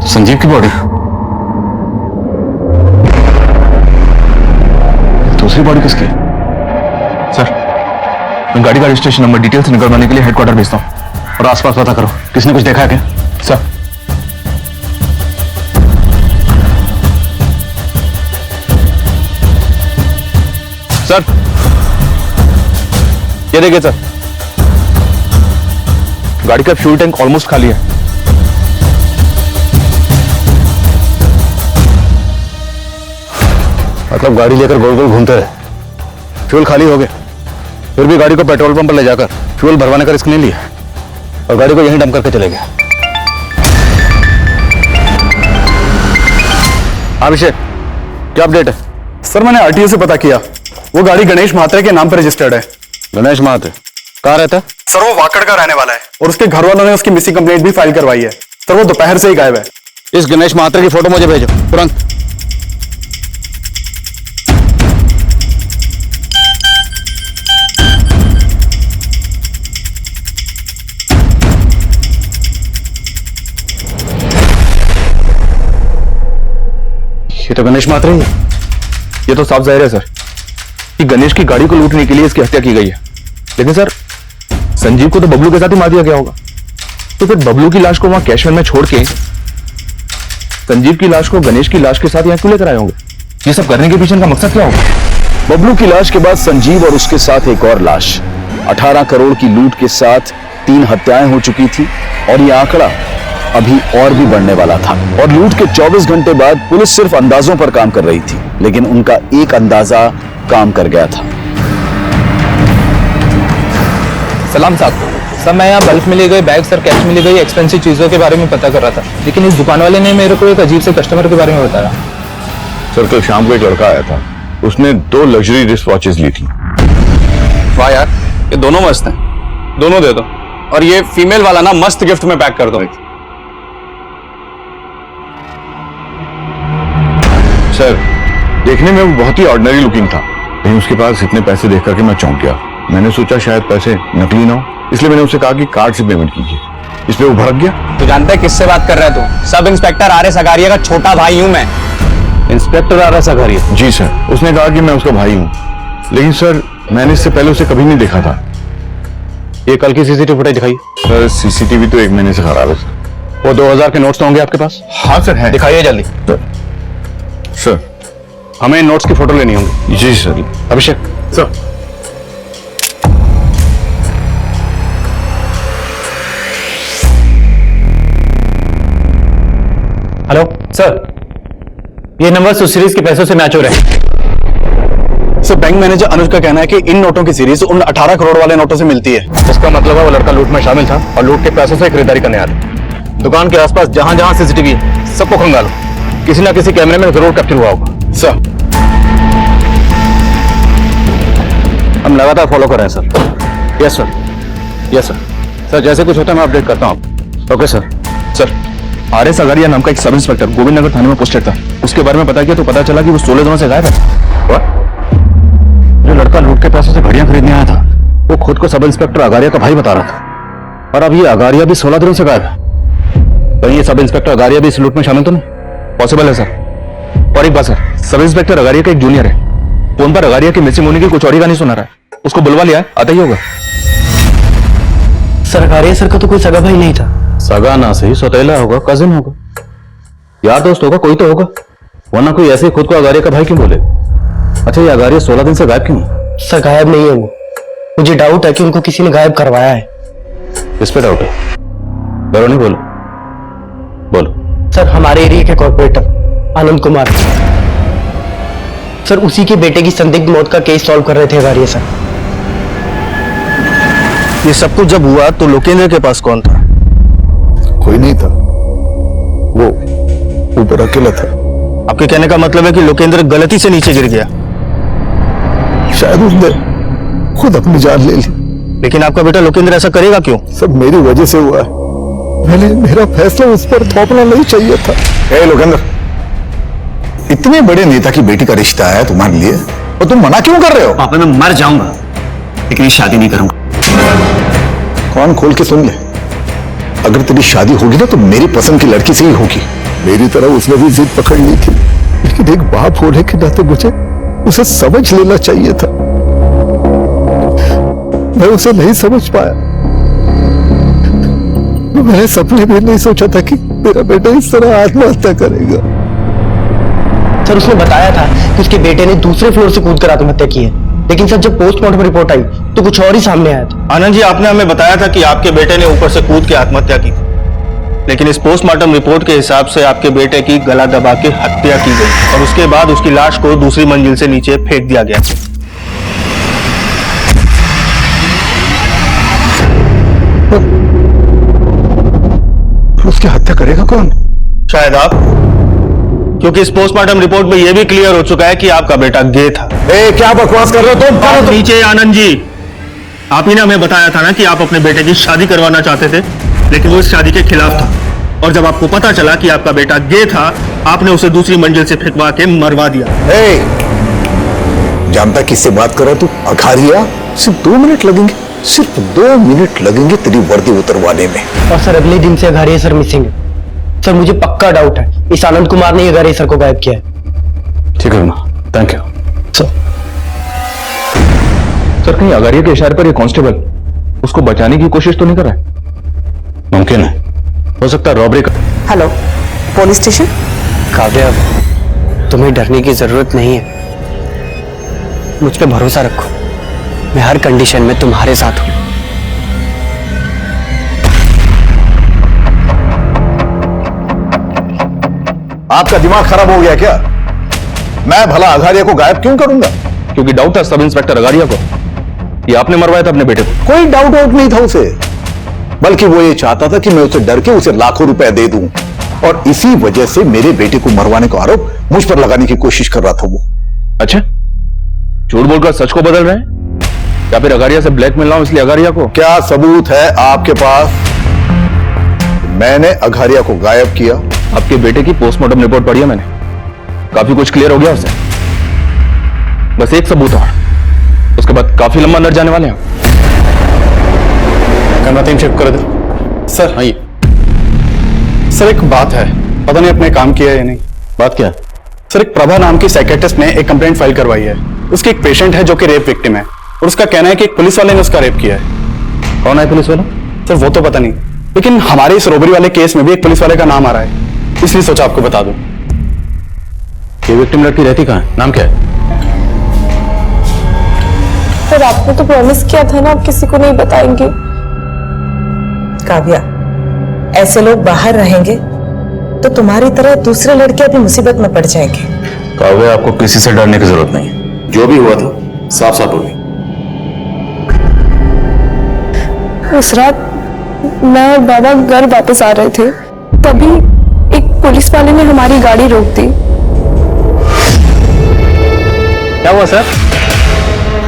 संजीव की बॉडी, दूसरी बॉडी किसकी? सर मैं गाड़ी का रजिस्ट्रेशन नंबर डिटेल से निकलवाने के लिए हेडक्वार्टर भेजता हूं और आसपास पता करो किसने कुछ देखा है क्या? सर सर ये देखिए सर, गाड़ी का फ्यूल टैंक ऑलमोस्ट खाली है। मतलब गाड़ी लेकर गोल गोल घूमते रहे, फ्यूल खाली हो गया, फिर भी गाड़ी को पेट्रोल पंप पर ले जाकर फ्यूल भरवाने का रिस्क नहीं लिया और गाड़ी को यहीं डंप करके चले गया। अभिषेक क्या अपडेट है? सर मैंने आरटीओ से पता किया, वो गाड़ी गणेश महात्रे के नाम पर रजिस्टर्ड है। गणेश महात्रे कहाँ रहता है? सर वो वाकड़ का रहने वाला है और उसके घर वालों ने उसकी मिसिंग कंप्लेंट भी फाइल करवाई है। सर वो दोपहर से ही गायब है। इस गणेश महात्रे की फोटो मुझे भेजो तुरंत। ये तो गणेश महात्रे ही है। ये तो साफ जाहिर है सर कि गणेश की गाड़ी को लूटने के लिए इसकी हत्या की गई है, लेकिन सर संजीव को तो बबलू के साथ ही मार दिया गया होगा। तो फिर बबलू की लाश को वहां कैश वैन में छोड़ के संजीव की लाश को गणेश की लाश के साथ यहां क्यों लेकर आए होंगे? ये सब करने के पीछे इनका मकसद क्या होगा? बबलू की लाश के बाद संजीव और उसके साथ एक और लाश, 18 करोड़ की लूट के साथ 3 हत्याएं हो चुकी थी और ये आंकड़ा अभी और भी बढ़ने वाला था। और लूट के 24 घंटे बाद पुलिस सिर्फ अंदाजों पर काम कर रही थी, लेकिन उनका एक अंदाजा काम कर गया था। सलाम साहब। सर मैं यहाँ बल्क में ले गए बैग सर, कैश में ले गई एक्सपेंसिव चीजों के बारे में पता कर रहा था, लेकिन इस दुकान वाले ने मेरे को एक अजीब से कस्टमर के बारे में बताया। सर कल शाम को एक लड़का आया था, उसने 2 लग्जरी रिस्ट वॉचेस ली थी। वाह यार, ये दोनों मस्त हैं, दोनों दे दो। और ये फीमेल वाला ना मस्त गिफ्ट में पैक कर दो। सर देखने में वो बहुत ही ऑर्डिनरी लुकिंग था, लेकिन उसके पास इतने पैसे देख करके मैं चौंक गया। मैंने सोचा शायद पैसे नकली ना हो, इसलिए मैंने उससे कहा कि कार्ड से पेमेंट कीजिए। इसलिए वो भड़क गया। तू जानता है किससे बात कर रहा है तू? Sub inspector R S Agariya का छोटा भाई हूं मैं। Inspector R S Agaria? जी सर। उसने कहा कि मैं उसका भाई हूँ, लेकिन सर मैंने इससे पहले उसे कभी नहीं देखा था। ये कल की सीसीटीवी फुटेज दिखाइए। सर सीसीटीवी तो 1 महीने से खराब है सर। वो 2000 के नोट्स तो होंगे आपके पास? हाँ सर है। दिखाइए जल्दी। सर हमें नोट्स की फोटो लेनी होगी। जी सर। अभिषेक सर। हेलो सर, ये नंबर सुसीरीज के पैसों से मैच हो रहे हैं। सर बैंक मैनेजर अनुज का कहना है कि इन नोटों की सीरीज उन 18 करोड़ वाले नोटों से मिलती है। इसका मतलब है वो लड़का लूट में शामिल था और लूट के पैसों से खरीदारी करने आया। दुकान के आसपास जहां जहां सीसीटीवी है सबको खंगालो, किसी ना किसी कैमरे में जरूर कैप्चर हुआ होगा। सर हम लगातार फॉलो कर रहे हैं sir. Yes sir, yes sir. Sir जैसे कुछ होता है मैं अपडेट करता हूँ। Okay sir. Sir are S Agariya नाम का एक सब इंस्पेक्टर गोविंद नगर थाने में पोस्टेड था, उसके बारे में पता किया तो पता चला कि वो 16 दिनों से गायब है। जो लड़का लूट के पैसों से घड़ियां खरीदने आया था वो खुद को सब इंस्पेक्टर अगारिया का भाई बता रहा था, और अब ये अगारिया भी 16 दिनों से गायब है। तो ये सब इंस्पेक्टर अगारिया भी इस लूट में शामिल तो नहीं? पॉसिबल है सर। और एक बात सर, सब इंस्पेक्टर अगारिया का एक जूनियर है, फोन पर अगारिया की मिसिंग होने की कुछ और ही कहानी सुना रहा है। उसको बुलवा लिया, आता ही होगा। सर अगारिया सर का तो कोई सगा भाई नहीं था। सगा ना सही, सौतेला होगा, कजिन होगा। यार दोस्त होगा कोई तो होगा, वरना कोई ऐसे ही खुद को अगारिया का भाई क्यों बोले? अच्छा, ये अगारिया 16 दिन से गायब क्यों है? सर गायब नहीं है वो, मुझे डाउट है कि उनको किसी ने गायब करवाया है। इस पे डाउट है? डरो नहीं, बोलो बोलो। सर हमारे एरिया के कॉर्पोरेटर आनंद कुमार सर, उसी के बेटे की संदिग्ध मौत का केस सॉल्व कर रहे थे अगारिया सर। ये सब कुछ जब हुआ तो लोकेंद्र के पास कौन था? कोई नहीं था, वो ऊपर अकेला था। आपके कहने का मतलब है कि लोकेंद्र गलती से नीचे गिर गया? शायद उसने खुद अपनी जान ले ली। लेकिन आपका बेटा लोकेंद्र ऐसा करेगा क्यों? सब मेरी वजह से हुआ है। मेरा फैसला उस पर थोपना नहीं चाहिए था। ए लोकेंद्र, इतने बड़े नेता की बेटी का रिश्ता है तुम्हारे लिए, और तुम मना क्यों कर रहे हो? पापा मैं मर जाऊंगा लेकिन ये शादी नहीं करूंगा। कान खोल के सुन ले, अगर तेरी शादी होगी ना तो मेरी पसंद की लड़की से ही होगी। मेरी तरह उसने भी जिद पकड़ ली थी, लेकिन एक बाप होने के नाते मुझे उसे समझ लेना चाहिए था। मैं उसे नहीं समझ पाया। मैंने सपने में नहीं सोचा था कि मेरा बेटा इस तरह आत्महत्या करेगा। सर उसने बताया था कि उसके बेटे ने दूसरे फ्लोर से कूदकर आत्महत्या की है, लेकिन सर जब पोस्टमार्टम रिपोर्ट आई तो कुछ और ही सामने आया था। आनंद जी, आपने हमें बताया था कि आपके बेटे ने ऊपर से कूद के आत्महत्या की, लेकिन इस पोस्टमार्टम रिपोर्ट के हिसाब से आपके बेटे की गला दबा के हत्या की गई और उसके बाद उसकी लाश को दूसरी मंजिल से नीचे फेंक दिया गया। उसकी हत्या करेगा कौन? शायद आप, क्योंकि इस पोस्टमार्टम रिपोर्ट में यह भी क्लियर हो चुका है कि आपका बेटा गे था। क्या बकवास कर रहे हो तुम? नीचे आनंद जी, आप ही ने हमें बताया था ना कि आप अपने बेटे की शादी करवाना चाहते थे, लेकिन वो इस शादी के खिलाफ था, और जब आपको पता चला कि आपका बेटा गे था, आपने उसे दूसरी मंजिल से फेंकवा के मरवा दिया। जानता किससे बात कर रहा तू? अघारिया। सिर्फ 2 मिनट लगेंगे, सिर्फ 2 मिनट लगेंगे तेरी वर्दी उतरवाने में। और सर अगले दिन से अघारिया सर मिसिंग है। सर मुझे पक्का डाउट है इस आनंद कुमार ने अघारिया सर को गायब किया है। ठीक है थैंक यू सर। कहीं अगारिया के इशारे पर ये कांस्टेबल उसको बचाने की कोशिश तो नहीं कर रहा है? मुमकिन है, हो सकता है रॉबरी का। Hello, police station. काव्या, तुम्हें डरने की जरूरत नहीं है, मुझ पे भरोसा रखो, मैं हर कंडीशन में तुम्हारे साथ हूं। आपका दिमाग खराब हो गया क्या? मैं भला अघारिया को गायब क्यों करूंगा? क्योंकि डाउट था सब इंस्पेक्टर अगारिया को, ये आपने मरवाया था अपने बेटे को। कोई डाउट नहीं था उसे, बल्कि वो ये चाहता था कि मैं उसे डर के उसे लाखों रुपए दे दूं, और इसी वजह से मेरे बेटे को मरवाने का आरोप मुझ पर लगाने की कोशिश कर रहा था वो। अच्छा, झूठ बोलकर सच को बदल रहे हैं, या फिर अगारिया से ब्लैकमेल ना हो इसलिए अगारिया को? क्या सबूत है आपके पास? मैंने अघारिया को गायब किया। आपके बेटे की पोस्टमार्टम रिपोर्ट पढ़ी है मैंने, काफी कुछ क्लियर हो गया उससे। बस एक सबूत और, उसके बाद काफी लंबा नर जाने वाले हैं। कैमरा टीम शिफ्ट कर दो सर। हाँ सर, एक बात है, पता नहीं अपने काम किया या नहीं। बात क्या है? सर एक प्रभा नाम की साइकेट्रिस्ट ने एक कंप्लेंट फाइल करवाई है। उसकी एक पेशेंट है जो कि रेप विक्टिम है, और उसका कहना है कि एक पुलिस वाले ने उसका रेप किया है। कौन है पुलिस वाला? सर वो तो पता नहीं, लेकिन हमारे इस रोबरी वाले केस में भी एक पुलिस वाले का नाम आ रहा है, इसलिए सोचा आपको बता दूं। ये विक्टिम लड़की रहती कहां है? नाम क्या है? पर आपने तो प्रॉमिस किया था ना आप किसी को नहीं बताएंगे। काव्या, ऐसे लोग बाहर रहेंगे तो तुम्हारी तरह दूसरे लड़के भी मुसीबत में पड़ जाएंगे। काव्या, आपको किसी से डरने की जरूरत नहीं है, जो भी हुआ था साफ साफ हो गई। उस रात मैं और बाबा घर वापस आ रहे थे, तभी एक पुलिस वाले ने हमारी गाड़ी रोक दी। क्या हुआ सर?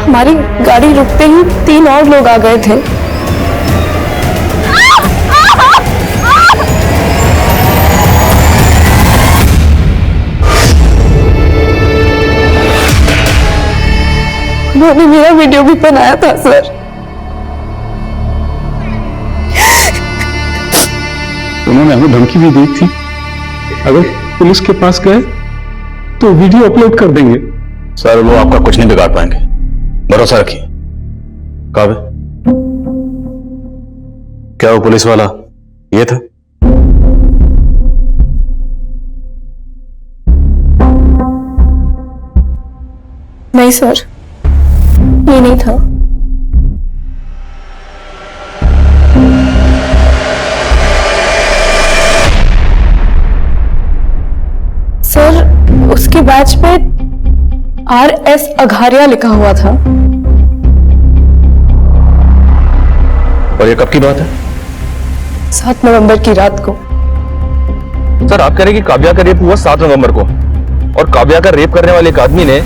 हमारी गाड़ी रुकते ही 3 और लोग आ गए थे। उन्होंने मेरा वीडियो भी बनाया था सर। उन्होंने हमें धमकी भी दी थी, अगर पुलिस के पास गए तो वीडियो अपलोड कर देंगे। सर वो आपका कुछ नहीं बिगाड़ पाएंगे, भरोसा रखिए। काव्य, क्या वो पुलिस वाला ये था? नहीं सर, ये नहीं था। सर, उसके बैच पे RS अघारिया लिखा हुआ था। और ये कब की बात है? 7 नवंबर की रात को। सर, आप कह रहे हैं कि काव्या का रेप हुआ 7 नवंबर को, और काव्या का रेप करने वाले एक आदमी ने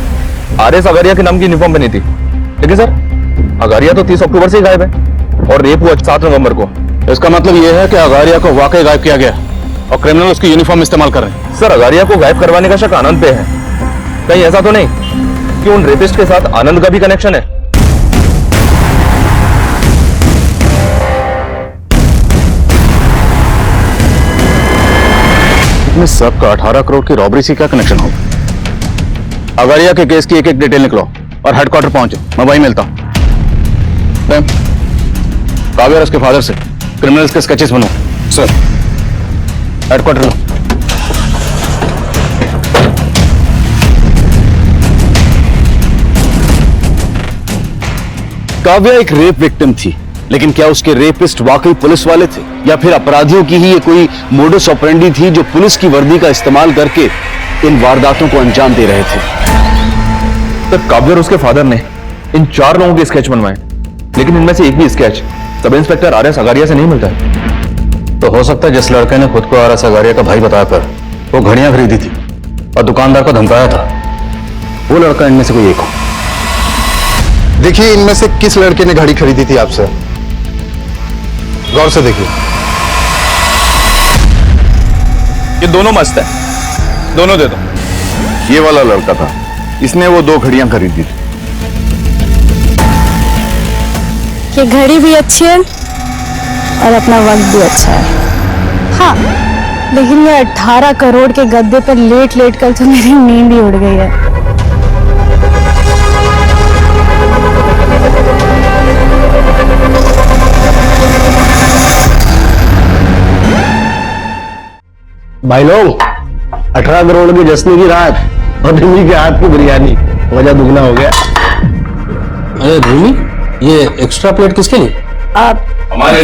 RS अगारिया के नाम की यूनिफॉर्म पहनी थी। लेकिन सर, अगारिया तो 30 अक्टूबर से ही गायब है और रेप हुआ 7 नवंबर को। इसका मतलब यह है कि अगारिया को वाकई गायब किया गया और क्रिमिनल उसकी यूनिफॉर्म इस्तेमाल कर रहे हैं। सर, अगारिया को गायब करवाने का शक आनंद पे है। कहीं ऐसा तो नहीं कि उन रेपिस्ट के साथ आनंद का भी कनेक्शन है? इसमें सबका 18 करोड़ की रॉबरी से क्या कनेक्शन होगा? अगारिया के केस की एक एक डिटेल निकलो और हेडक्वार्टर पहुंचे, मैं वहीं मिलता हूं। काव्या और उसके फादर से क्रिमिनल्स के स्केचेस बनो। सर, हेडक्वार्टर लो। काव्या एक रेप विक्टिम थी, लेकिन क्या उसके रेपिस्ट वाकई पुलिस वाले थे या फिर अपराधियों की ही ये कोई मोडस ऑपरेंडी थी जो पुलिस की वर्दी का इस्तेमाल करके इन वारदातों को अंजाम दे रहे थे? तो काव्या और उसके फादर ने इन 4 लोगों के स्केच बनवाए, लेकिन इनमें से एक भी sketch sub inspector RS Agariya से नहीं मिलता है। तो हो सकता है जिस लड़के ने खुद को RS अगारिया का भाई बताकर वो घड़ियां खरीदी थी और दुकानदार को धमकाया था, वो लड़का इनमें से कोई एक हो। देखिए, इनमें से किस लड़के ने घड़ी खरीदी थी आपसे, गौर से देखिए। ये दोनों मस्त है, दोनों दे दो। ये वाला लड़का था, इसने वो 2 घड़ियां खरीदी थी। ये घड़ी भी अच्छी है और अपना वक्त भी अच्छा है। हाँ, लेकिन ये 18 करोड़ के गद्दे पर लेट लेट कर तो मेरी नींद ही उड़ गई है। भाई लोग, 18 करोड़ की जश्न की रात और रिमी के हाथ की बिरयानी, वजह दुगना हो गया। अरे रिमी, ये एक्स्ट्रा प्लेट किसके लिए? आप हमारे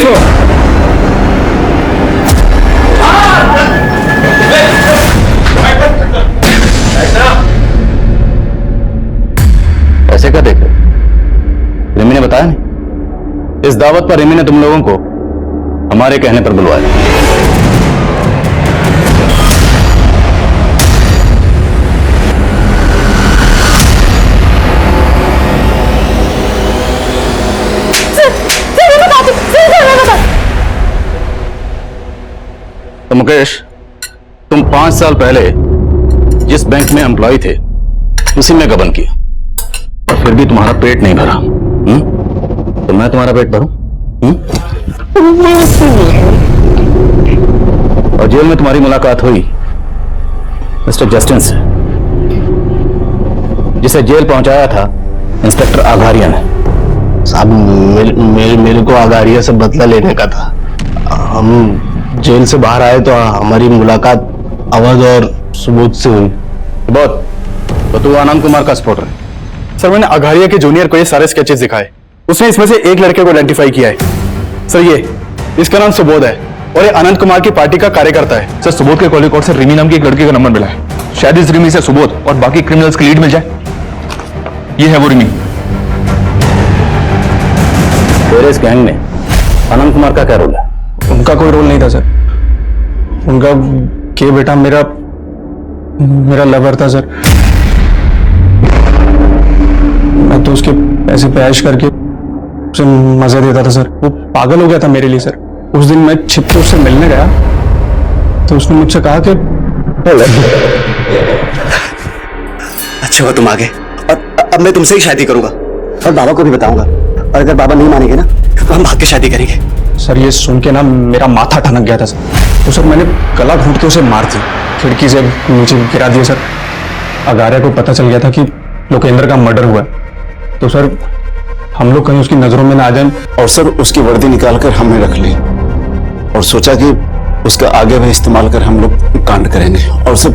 ऐसे क्या देख रहे? रिमी ने बताया नहीं? इस दावत पर रिमी ने तुम लोगों को हमारे कहने पर बुलवाया। तो मुकेश, तुम 5 साल पहले जिस बैंक में एम्प्लॉय थे उसी में गबन किया और फिर भी तुम्हारा पेट नहीं भरा। तो मैं तुम्हारा पेट भरूं? और जेल में तुम्हारी मुलाकात हुई मिस्टर जस्टिन से, जिसे जेल पहुंचाया था इंस्पेक्टर अघारिया ने। साहब, मेरे को अगारिया से बदला लेने का था। हम जेल से बाहर आए तो हमारी मुलाकात अवध और सुबोध से हुई। बहुत तो तू आनंद कुमार का सपोर्टर है? सर, मैंने अघारिया के जूनियर को ये सारे स्केचेस दिखाए, उसने इसमें से एक लड़के को आइडेंटिफाई किया है। सर, इसका नाम सुबोध है और ये आनंद कुमार की पार्टी का कार्यकर्ता है। सर, सुबोध के कॉल रिकॉर्ड से रिमी नाम की एक लड़की का नंबर मिला है। शायद इस रिमी से सुबोध और बाकी क्रिमिनल्स की लीड मिल जाए। ये है वो रिमी। तेरे इस गैंग में आनंद कुमार का क्या रोल है? उनका कोई रोल नहीं था सर। उनका के बेटा मेरा लवर था सर। मैं तो उसके पैसे पे ऐश करके उसे मजा देता था सर। वो पागल हो गया था मेरे लिए सर। उस दिन मैं छिप के उससे मिलने गया तो उसने मुझसे कहा कि अच्छा हुआ तुम आ गए, और अब मैं तुमसे ही शादी करूंगा और बाबा को भी बताऊंगा, और अगर बाबा नहीं मानेंगे ना तो हम भाग के शादी करेंगे। सर, ये सुन के ना मेरा माथा ठनक गया था सर। तो सर, मैंने गला घूंट के उसे मार दी, खिड़की से नीचे गिरा दिया सर। अगारिया को पता चल गया था कि लोकेंद्र का मर्डर हुआ है, तो सर हम लोग कहीं उसकी नजरों में ना आ जाएं। और सर, उसकी वर्दी निकालकर हमने रख ली और सोचा कि उसका आगे भी इस्तेमाल कर हम लोग कांड करेंगे। और सर,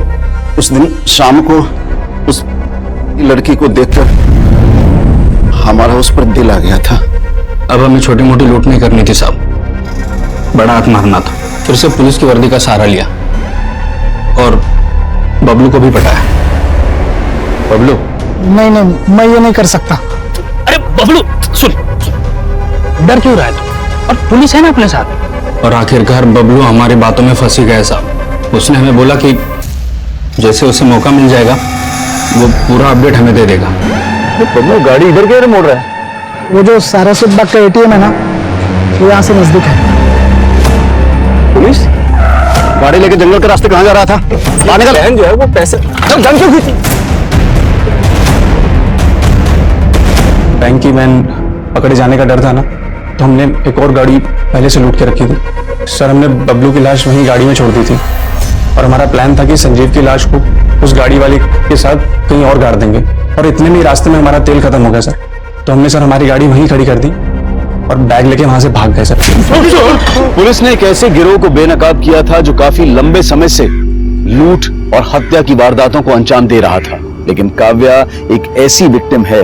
उस दिन शाम को उस लड़की को देखकर हमारा उस पर दिल आ गया था। अब हमें छोटी मोटी लूट नहीं करनी थी साहब, बड़ा हाथ मारना था। फिर से पुलिस की वर्दी का सहारा लिया और बबलू को भी पटाया। बबलू? नहीं नहीं, मैं ये नहीं कर सकता। अरे बबलू सुन, डर क्यों रहा है तू? और पुलिस है ना अपने साथ। और आखिरकार बबलू हमारी बातों में फंसी गया साहब। उसने हमें बोला कि जैसे उसे मौका मिल जाएगा वो पूरा अपडेट हमें दे देगा। बबलू गाड़ी इधर कैसे मोड़ रहा है? वो जो सारस्वत बाग का एटीएम है ना, वो यहाँ से नजदीक है। पुलिस गाड़ी लेके जंगल के रास्ते कहाँ जा रहा था? आने का बहन जो है वो पैसे जंग क्यों खींची? बैंक की वैन पकड़े जाने का डर था ना, तो हमने एक और गाड़ी पहले से लूट के रखी थी। सर हमने बबलू की लाश वहीं गाड़ी में छोड़ दी थी और हमारा प्लान था कि संजीव की लाश को उस गाड़ी वाले के साथ कहीं और गाड़ देंगे। और इतने में रास्ते में हमारा तेल खत्म हो गया सर, तो हमने सर हमारी गाड़ी वहीं खड़ी कर दी और बैग लेके वहां से भाग गए सर। पुलिस ने एक ऐसे गिरोह को बेनकाब किया था जो काफी लंबे समय से लूट और हत्या की वारदातों को अंजाम दे रहा था। लेकिन काव्या एक ऐसी विक्टिम है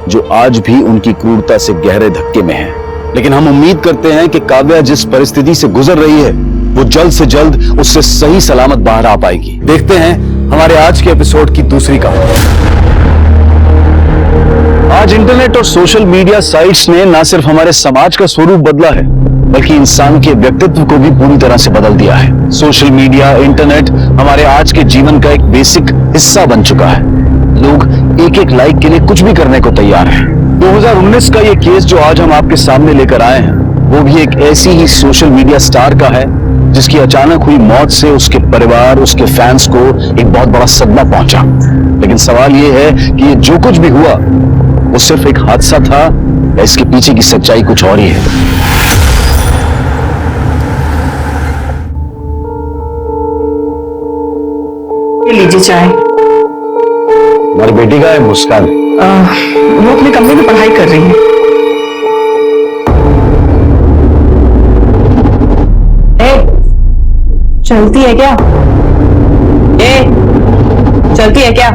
जो आज भी उनकी क्रूरता से गहरे धक्के में है। लेकिन हम उम्मीद करते हैं कि काव्या जिस परिस्थिति से गुजर रही है वो जल्द से जल्द उससे सही सलामत बाहर आ पाएगी। देखते हैं हमारे आज के एपिसोड की दूसरी कहानी। आज इंटरनेट और सोशल मीडिया साइट्स ने न सिर्फ हमारे समाज का स्वरूप बदला है बल्कि इंसान के व्यक्तित्व को भी पूरी तरह से बदल दिया है। सोशल मीडिया, इंटरनेट हमारे आज के जीवन का एक बेसिक हिस्सा बन चुका है। लोग एक एक लाइक के लिए कुछ भी करने को तैयार हैं। 2019 का ये केस जो आज हम आपके सामने लेकर आए हैं वो भी एक ऐसी ही सोशल मीडिया स्टार का है जिसकी अचानक हुई मौत से उसके परिवार, उसके फैंस को एक बहुत बड़ा सदमा पहुंचा। लेकिन सवाल ये है कि ये जो कुछ भी हुआ वो सिर्फ एक हादसा था या इसके पीछे की सच्चाई कुछ और ही है। लीजिए चाय। हमारी बेटी का है मुस्कान। वो अपनी कंपनी में पढ़ाई कर रही है। चलती है क्या? चलती है क्या?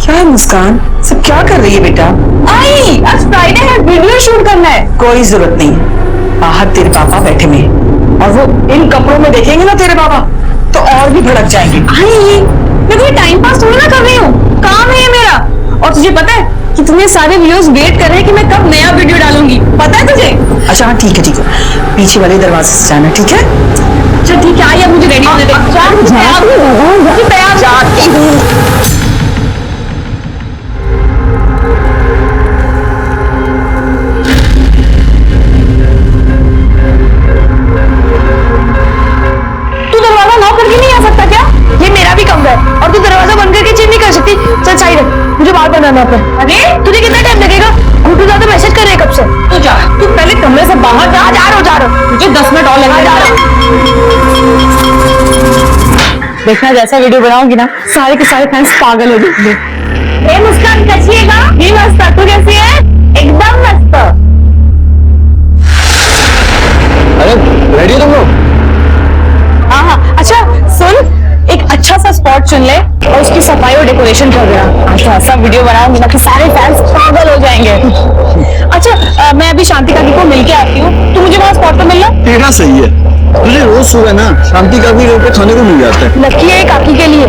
क्या है मुस्कान, सब क्या कर रही है बेटा? आई आज फ्राइडे है, वीडियो शूट करना है। कोई जरूरत नहीं है, बाहर तेरे पापा बैठे हुए हैं और वो इन कपड़ों में देखेंगे ना तेरे पापा तो और भी भड़क जाएंगे। आई मैं कोई टाइम पास थोड़ी ना कर रही हूँ, काम है ये मेरा। और तुझे पता है कितने सारे व्यूअर्स वेट कर रहे हैं कि मैं कब नया वीडियो डालूंगी, पता है तुझे? अच्छा हाँ ठीक है, पीछे वाले दरवाजे से जाना, ठीक है? अच्छा ठीक है, आई अब मुझे रेडी होने दे। तैयार जाती हूँ। तू दरवाजा लॉक करके नहीं आ सकता क्या? ये मेरा भी कमरा है और तू दरवाजा बंद करके चेंज नहीं कर सकती। चल साइड है, मुझे बाल बनाना है। अरे तुझे कितना टाइम लगेगा? घुटू ज्यादा मैसेज कर रहे हैं कब से। तू जा, तू पहले कमरे से बाहर जा रहा हूँ। मुझे 10 मिनट और लगेगा। देखना जैसा वीडियो बनाऊंगी ना सारे के सारे फैंस पागल हो जाएंगे। मुस्कान कैसी है? ये मस्त, तू कैसी है? एकदम मस्त। अरे रेडी हो तुम लोग? हाँ अच्छा सुन, एक अच्छा सा स्पॉट चुन ले और उसकी सफाई और डेकोरेशन कर देना। अच्छा ऐसा वीडियो बनाऊंगी ना कि सारे फैंस पागल हो जाएंगे। अच्छा मैं अभी शांति काकी को मिल के आती हूँ, तू मुझे वहाँ स्पॉट पर मिलना। तेरा सही है, तुझे रोज सुबह ना शांति का भी रोटी खाने को मिल जाता है। लकी है काकी के लिए।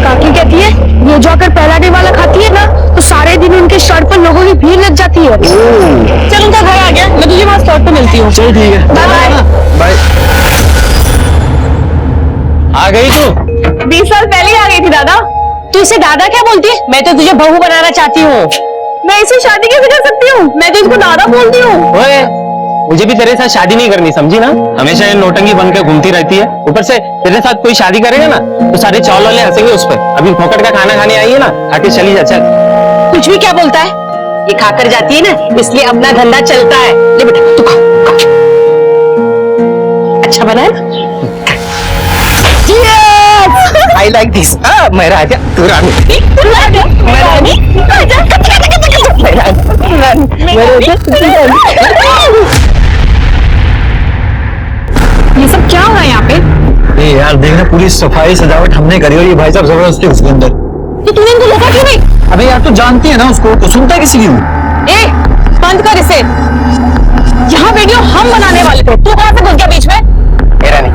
काकी कहती है ये जो अगर पहला डे वाला खाती है ना तो सारे दिन उनके शर्ट पर लोगों की भीड़ लग जाती है। चल उनका घर आ गया, मैं तुझे वहाँ स्पॉट पर मिलती हूँ। चल ठीक है, बाय बाय। बाय। आ गई तू? 20 साल पहले आ गई थी दादा। तू इसे दादा क्या बोलती है? मैं तो तुझे बहू बनाना चाहती हूँ। मैं इसे शादी कैसे कर सकती हूँ? मैं तो इसको दादा बोलती हूँ। ओए, मुझे भी तेरे साथ शादी नहीं करनी, समझी ना? हमेशा ये नौटंकी बनकर घूमती रहती है। ऊपर से तेरे साथ कोई शादी करेगा ना तो सारे चौल वाले हंसेंगे उस पर। अभी फोकट का खाना खाने आई है ना, खाके चली जा। चल। कुछ भी क्या बोलता है? ये खाकर जाती है ना इसलिए अपना धंधा चलता है। ले बेटा तू खा। अच्छा बना है ना? I like this. मैं राजा, तू रानी। ये सब क्या हो रहा है यहाँ पे? यार पूरी सफाई सजावट हमने करी और ये भाई साहब जबरदस्ती उसके अंदर। तो तूने इनको रोका क्यों नहीं? अबे यार तू जानती है ना उसको, तो सुनता है किसी की? ए, बंद कर इसे। यहाँ वीडियो हम बनाने वाले थे, तू कहाँ से घुस गया बीच में? मेरा नहीं,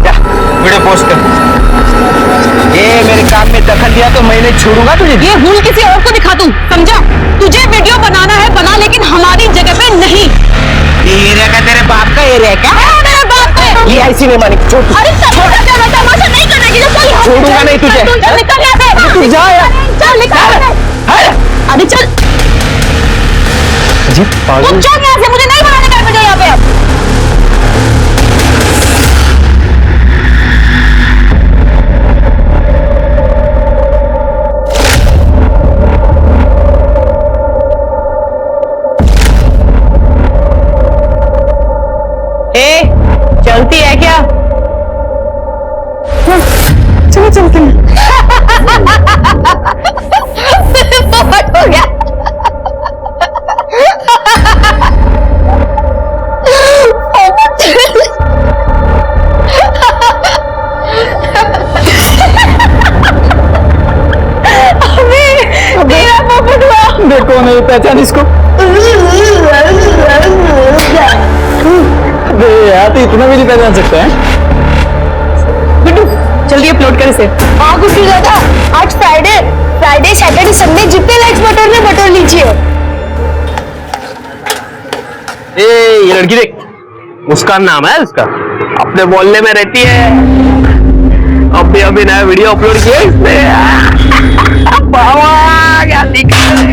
क्या वीडियो पोस्ट कर। ये मेरे काम में दखल दिया तो मैं नहीं छोड़ूंगा तुझे। ये भूल किसी और को दिखा तू, समझा? तुझे वीडियो बनाना है बना, लेकिन हमारी जगह पे नहीं। ये एरिया का तेरे बाप का एरिया क्या? मेरे बाप पे। ये ऐसी नहीं मानेगी, छोड़। अरे तमाशा नहीं करना कि छोड़ूंगा नहीं तुझे। निकल यहाँ से। तू जा यार, चल निकल। अरे चल, जी तू चल यहाँ से, मुझे नहीं बनाने का वीडियो यहाँ पे अब। चलती है क्या? चलो चलते हैं। बहुत हो गया। तेरा पोपट हुआ। देखो नहीं पहचान इसको। यार तो इतना भी नहीं पहचान सकते हैं। गुड्डू जल्दी अपलोड कर इसे। हाँ गुड्डू दादा, आज फ्राइडे सैटरडे संडे जितने लाइक्स बटोरने बटोर लीजिए। ये लड़की देख, मुस्कान नाम है उसका, अपने मोहल्ले में रहती है। अभी नया वीडियो अपलोड किया इसने। क्या दिक्कत है?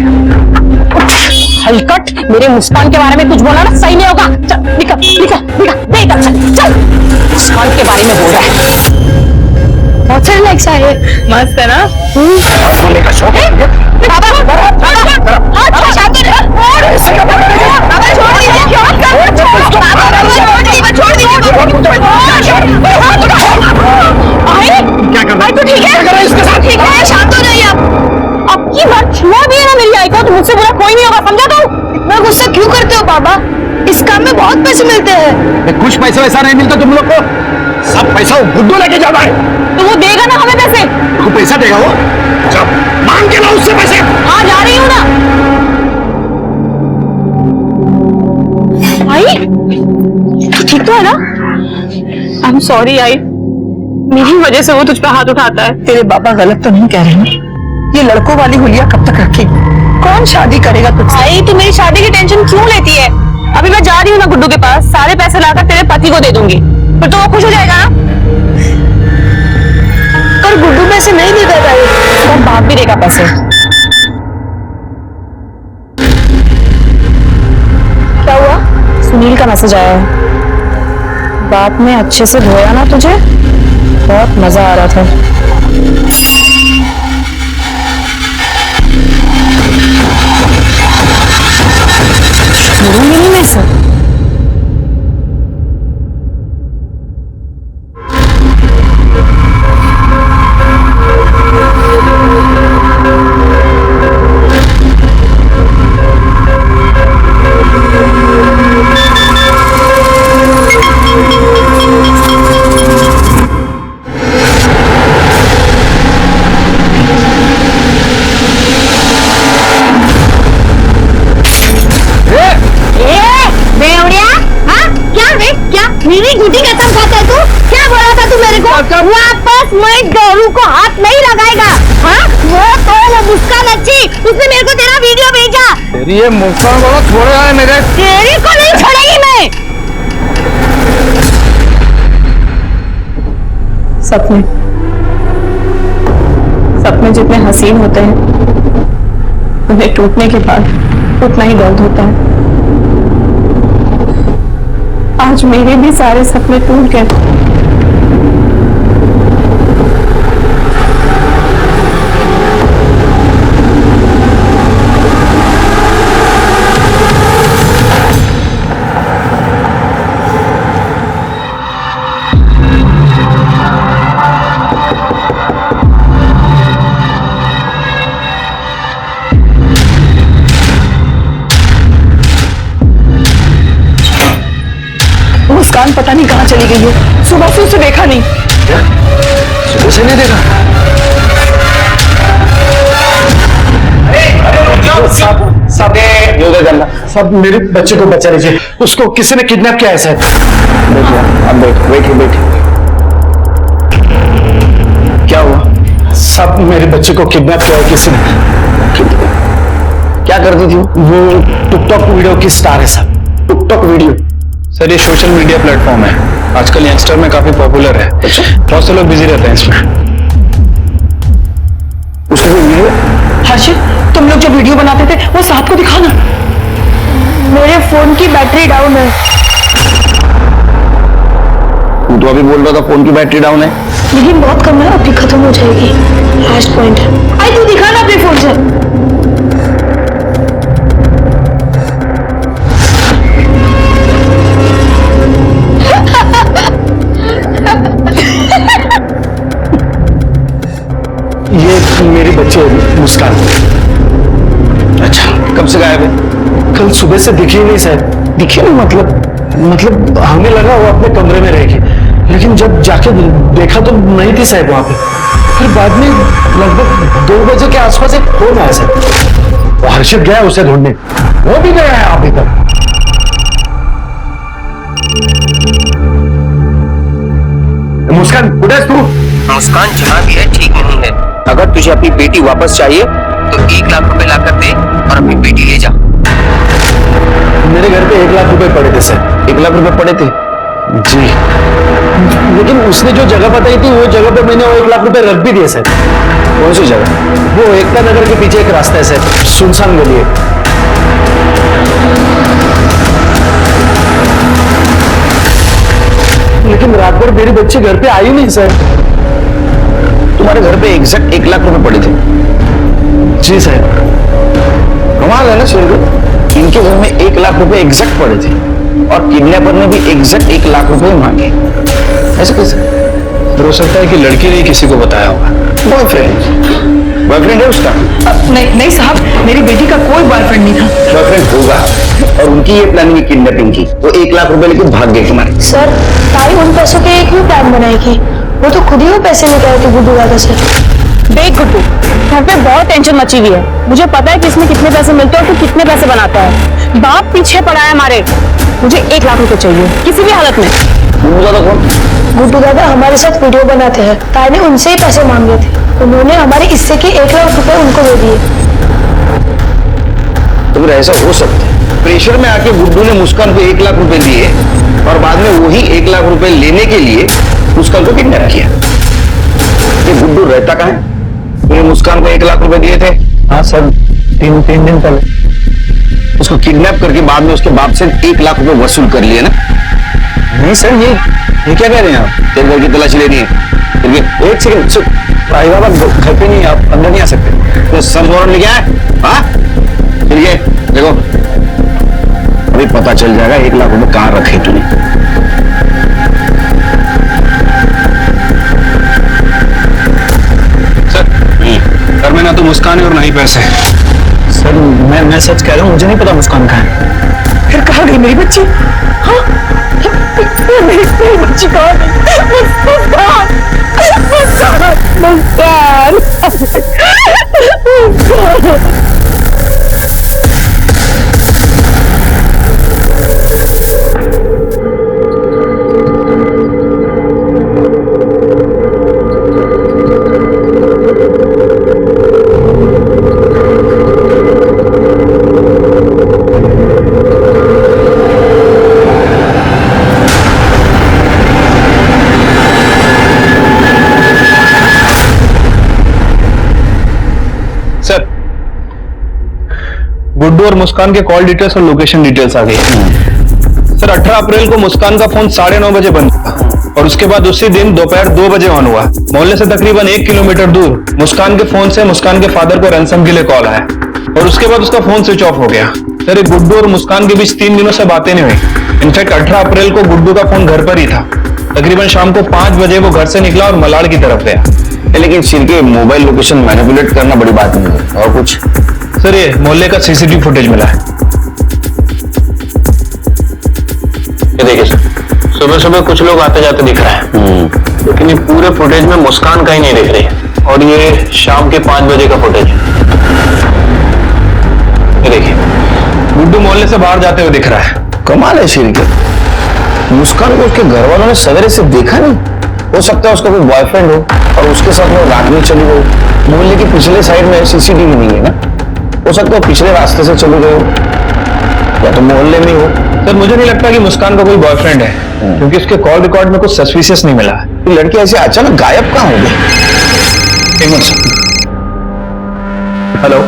हलकट, मेरे मुस्कान के बारे में कुछ बोला ना सही नहीं होगा। चल निकल निकल निकल निकल, चल चल। मुस्कान के बारे में बोल रहा है। बहुत सारे लाइक्स आए, मस्त है ना? बोलने का शौक है। क्या कर रहा है? तो ठीक है, इसके साथ ठीक है, शांत हो जाइए आप। अब की बार छुआ भी है ना मेरी आई को, तो मुझसे बुरा कोई नहीं होगा, समझा तू? इतना गुस्सा क्यों करते हो पापा? इस काम में बहुत पैसे मिलते हैं। कुछ पैसा वैसा नहीं मिलता तुम लोग को, सब पैसा वो गुड्डू लेके जाता है। तो वो देगा ना हमें पैसे? वो पैसा देगा वो, जब मांग के ला उससे पैसे। हाँ जा रही हूँ ना। आई तू ठीक तो है ना? आई एम सॉरी आई, मेरी वजह से वो तुझ पे हाथ उठाता है। तेरे बाबा गलत तो नहीं कह रहे हैं? ये लड़कों वाली हुलिया कब तक रखेगी? कौन शादी करेगा तुझसे? आई तू मेरी शादी की टेंशन क्यों लेती है? अभी मैं जा रही हूँ ना गुड्डू के पास, सारे पैसे लाकर तेरे पति को दे दूंगी, फिर तो वो खुश हो जाएगा ना। पर गुड्डू पैसे नहीं देता था, तो बाप भी देगा पैसे। क्या हुआ? सुनील का मैसेज आया है। बात में अच्छे से धोया ना तुझे? बहुत मजा आ रहा था। छोड़ूंगी नहीं मैं इसे। मेरी गुड्डी कसम खाता है तू? क्या बोला था तू मेरे को? वापस मैं डोरू को हाथ नहीं लगाएगा। हाँ वो तो वो मुस्कान अच्छी, उसने मेरे को तेरा वीडियो भेजा। तेरी ये मुस्कान वाला छोड़े आए मेरे। तेरी को नहीं छोड़ेगी मैं। सपने जितने हसीन होते हैं, उन्हें टूटने के बाद उतना ही दर्द होता है। आज मेरे भी सारे सपने टूट गए। मुस्कान पता नहीं कहाँ चली गई है, सुबह से उसे देखा नहीं। क्या? सुबह से नहीं देखा? सब मेरे बच्चे को बचा लीजिए, उसको किसी ने किडनैप किया है सर। अब बैठिए। क्या हुआ? सब मेरे बच्चे को किडनैप किया है किसी ने। क्या करती थी वो टिकटॉक वीडियो की स्टार है सर। TikTok video? सर ये सोशल मीडिया प्लेटफॉर्म है, आजकल यंगस्टर में काफी पॉपुलर है। बहुत से लोग बिजी रहते हैं इसमें। उसकी कोई वीडियो? हर्षित, तुम लोग जो वीडियो बनाते थे वो साहब को दिखाओ ना। मेरे फोन की बैटरी डाउन है। तू तो अभी बोल रहा था फोन की बैटरी डाउन है। लेकिन बहुत कम है, अभी खत्म हो जाएगी। लास्ट पॉइंट है। आई तू दिखा ना अपने फोन से। ये मेरी बच्चे मुस्कान। अच्छा, कब से गायब है? कल सुबह से दिखी नहीं सर। दिखी नहीं मतलब हमें लगा वो अपने कमरे में रहेगी, लेकिन जब जाके देखा तो नहीं थी साहब वहां पे। फिर बाद में लगभग 2 बजे के आसपास एक फोन आया सर। वो हर्षित गया उसे ढूंढने, वो भी गया है अभी तक। मुस्कान कुछ तू? मुस्कान जहाँ भी है ठीक नहीं है। अगर तुझे अपनी बेटी वापस चाहिए तो 1 लाख रुपए ला कर दे और अपनी बेटी ले जा। मेरे घर पे 1 लाख रुपए पड़े थे सर। 1 लाख रुपए पड़े थे? जी, लेकिन उसने जो जगह बताई थी वो जगह पे मैंने वो 1 लाख रुपए रख भी दिए सर। कौन सी जगह? वो एकता नगर के पीछे एक रास्ता है सर, सुनसान गली है। लेकिन रात भर मेरी बच्ची घर पे आई नहीं सर। तुम्हारे घर पे एग्जैक्ट 1 लाख रुपए पड़े थे? जी सर। कमाल है ना सर, इनके घर में 1 लाख रुपए एग्जैक्ट पड़े थे और किडनैपर ने भी एग्जैक्ट 1 लाख रुपए मांगे। ऐसे कैसे? हो सकता है कि लड़की ने किसी को बताया होगा। बॉयफ्रेंड है उसका? नहीं साहब, मेरी बेटी का कोई बॉयफ्रेंड नहीं था। बॉयफ्रेंड होगा, और उनकी ये प्लानिंग है किडनैपिंग की। वो 1 लाख रुपए लेके भाग गए तुम्हारे। सर, ताई उन पैसों के लिए क्यों प्लान बनाएगी? वो तो खुद ही वो पैसे निकाले थे गुड्डू दादा से। देख गुड्डू, घर पे बहुत टेंशन मची हुई है। मुझे पता है कि इसमें कितने पैसे मिलते हैं और तू कितने पैसे बनाता है। बाप पीछे पड़ा है हमारे। मुझे 1 लाख रुपए चाहिए किसी भी हालत में। गुड्डू दादा कौन? गुड्डू दादा हमारे साथ वीडियो बनाते हैं। ताई ने उनसे ही पैसे मांगे थे, उन्होंने हमारे हिस्से के 1 लाख रुपए उनको दे दिए। तो फिर ऐसा हो सकता है प्रेशर में आके गुड्डू ने मुस्कान को 1 लाख रुपए दिए और बाद में वही 1 लाख रुपए लेने के लिए मुस्कान को किडनैप किया। ये गुड्डू रहता कहाँ है? तूने मुस्कान को 1 लाख रुपए दिए थे? हाँ सर, 3 दिन पहले। उसको किडनैप करके बाद में उसके बाप से 1 लाख रुपए वसूल कर लिए ना? नहीं सर, ये क्या कह रहे हैं आप? तेरे घर की तलाशी लेनी है। एक सेकंड, भाई बाबा घर पे नहीं, आप अंदर नहीं आ सकते। तो सब वारंट लेके आए? हाँ, चलिए देखो, अभी पता चल जाएगा 1 लाख रुपए कहाँ रखे तूने। घर में ना तो मुस्कान है और ना ही पैसे। सर मैं सच कह रहा हूँ, मुझे नहीं पता मुस्कान कहाँ है। फिर कहाँ गई मेरी बच्ची? हाँ? मेरी बच्ची कहाँ गई? मुस्कान। गुड्डू और मुस्कान के कॉल डिटेल्स और लोकेशन डिटेल्स आ गई। सर 18 अप्रैल को मुस्कान का फोन 9:30 बजे बंद हुआ और उसके बाद उसी दिन दोपहर 2 बजे ऑन हुआ। मोहल्ले से तकरीबन 1 किलोमीटर दूर मुस्कान के फोन से मुस्कान के फादर को रैंसम के लिए कॉल आया और उसके बाद उसका फोन स्विच ऑफ हो गया। सर ये गुड्डू और मुस्कान के बीच 3 दिनों से बातें नहीं हुई। इनफैक्ट 18 अप्रैल को गुड्डू का फोन घर पर ही था। तकरीबन शाम को 5 बजे वो घर से निकला और मलाड की तरफ गया। लेकिन सिर्फ मोबाइल लोकेशन मैनिपुलेट करना बड़ी बात नहीं है। और कुछ? सर ये मोहल्ले का सीसीटीवी फुटेज मिला है। ये देखिए सर, सुबह सुबह कुछ लोग आते जाते दिख रहे हैं, लेकिन लेकिन ये पूरे फुटेज में मुस्कान कहीं नहीं दिख रही और ये शाम के 5 बजे का फुटेज है। ये देखिए गुड्डू मोहल्ले से बाहर जाते हुए दिख रहा है। कमाल है श्रीकर, मुस्कान को उसके घर वालों ने सवेरे से देखा नहीं। हो सकता है उसका कोई बॉयफ्रेंड हो और उसके साथ वो रात में चली गई। मोहल्ले की पिछले साइड में सीसीटीवी नहीं है ना, हो सकता है पिछले रास्ते से चले गए हो या तो मोहल्ले में हो। सर मुझे नहीं लगता कि मुस्कान का कोई बॉयफ्रेंड है, क्योंकि उसके कॉल रिकॉर्ड में कुछ सस्पिशियस नहीं मिला। लड़की ऐसे अचानक गायब कहाँ हो गई? एक मिनट सर। हेलो,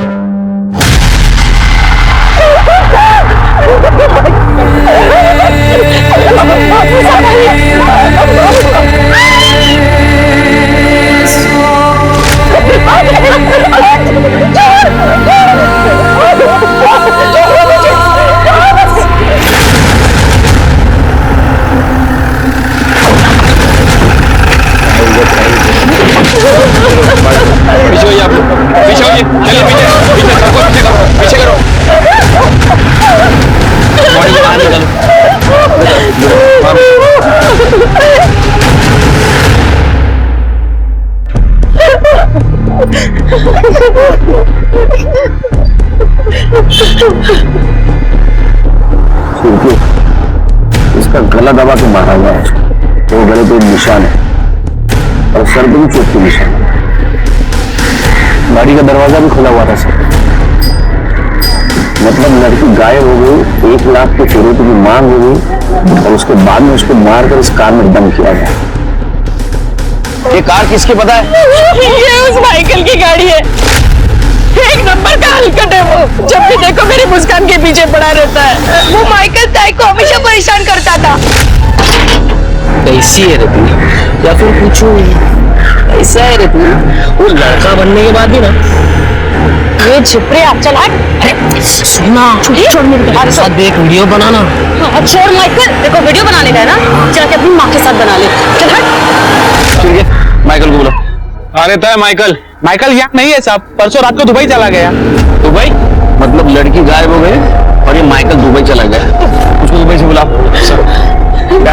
पीछे होइए आप लोग, पीछे होइए, चलिए पीछे पीछे सबको पीछे करो, पीछे करो। बॉडी बाहर निकालो। इसका गला दबा के मारा हुआ है, तो गले पे निशान है और सर पे भी चोट के निशान है। गाड़ी का दरवाजा भी खुला हुआ था सर। मतलब लड़की गायब हो गई, 1 लाख के फिरौती की मांग हो गई और उसके बाद में उसको मारकर इस कार में दम किया गया। ये कार किसकी पता है? ये उस माइकल की गाड़ी है। 1 नंबर का हलकट है वो। जब भी देखो मेरी मुस्कान के पीछे पड़ा रहता है। वो माइकल ताई को हमेशा परेशान करता था। कैसी है रे तू, या फिर पूछूं ऐसा है रे तू, वो लड़का बनने के बाद भी ना ये छिपरे आप चल हट। सुना छोड़ मेरे साथ देख वीडियो बनाना। छोड़ माइकल, देखो वीडियो बनाने का है ना, जाके अपनी माँ के साथ बना ले। चल हट। ठीक है, माइकल को बोलो। आ रहता है माइकल। माइकल यहाँ नहीं है साहब, परसों रात को दुबई चला गया। दुबई? मतलब लड़की गायब हो गई और ये माइकल दुबई चला गया। उसको दुबई से बुलाओ।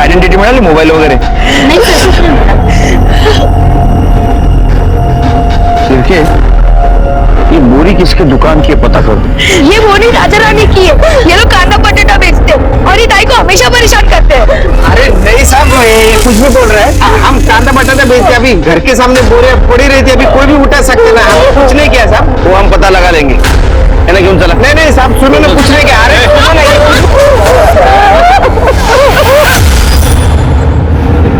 आइडेंटिटी मिला ली, मोबाइल वगैरह? नहीं ये बोरी किसके दुकान की है पता करो। ये बोरी राजा रानी की है। ये लोग कांदा पटेटा बेचते हैं और ये ताई को हमेशा परेशान करते हैं। अरे नहीं साहब, ये कुछ भी बोल रहे हैं। हम कांदा पटेटा बेचते, अभी घर के सामने बोरे पड़ी रही थी, अभी कोई भी उठा सकते ना। हम कुछ नहीं किया साहब, वो हम पता लगा लेंगे। है ना, क्यों चला? नहीं साहब सुनो ना, कुछ नहीं किया। अरे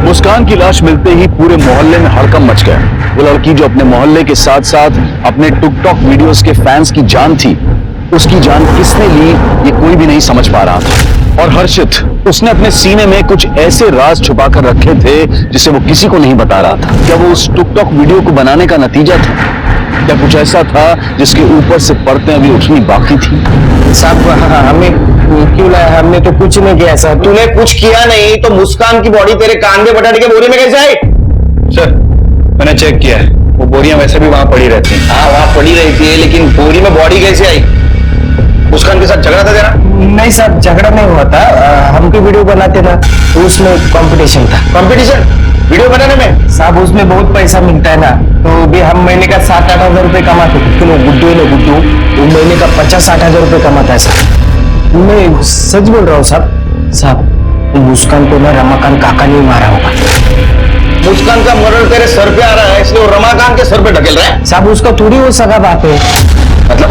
मुस्कान की लाश मिलते ही पूरे मोहल्ले में हड़कंप मच गया। वो लड़की जो अपने मोहल्ले के साथ साथ अपने टिकटॉक वीडियोस के फैंस की जान थी, उसकी जान किसने ली ये कोई भी नहीं समझ पा रहा था। और हर्षित, उसने अपने सीने में कुछ ऐसे राज छुपा कर रखे थे जिसे वो किसी को नहीं बता रहा था। क्या वो उस टिकटॉक वीडियो को बनाने का नतीजा था? क्या कुछ ऐसा था जिसके ऊपर से परतें अभी उठनी बाकी थी? साहब हमें क्यों लाया? हमने तो कुछ नहीं किया साहब। तूने कुछ किया नहीं तो मुस्कान की बॉडी तेरे कांदे पटाटे के बोरी में कैसे आई? सर मैंने चेक किया है, वो बोरियां वैसे भी वहां पड़ी रहती हैं। हाँ वहां पड़ी रहती है, लेकिन बोरी में बॉडी कैसे आई? मुस्कान के साथ झगड़ा था तेरा? नहीं साहब, झगड़ा नहीं हुआ था। हम भी वीडियो बनाते था तो उसमें कंपटीशन था। कंपटीशन वीडियो बनाने में? साहब उसमें बहुत पैसा मिलता है ना, तो भी हम महीने का 7-8 हजार रुपए कमाते थे। क्यों गुड्डू है ना, गुड्डू वो महीने का 50-60 हजार रुपए कमाता है साहब। मैं सच बोल रहा हूँ साहब। साहब मुस्कान को ना रमाकांत काका ने मारा होगा। मुस्कान का मर्डर तेरे सर पे आ रहा है, इसलिए वो रमाकांत के सर पे ढकेल रहा है? साहब उसका थोड़ी वो सगा बात है। मतलब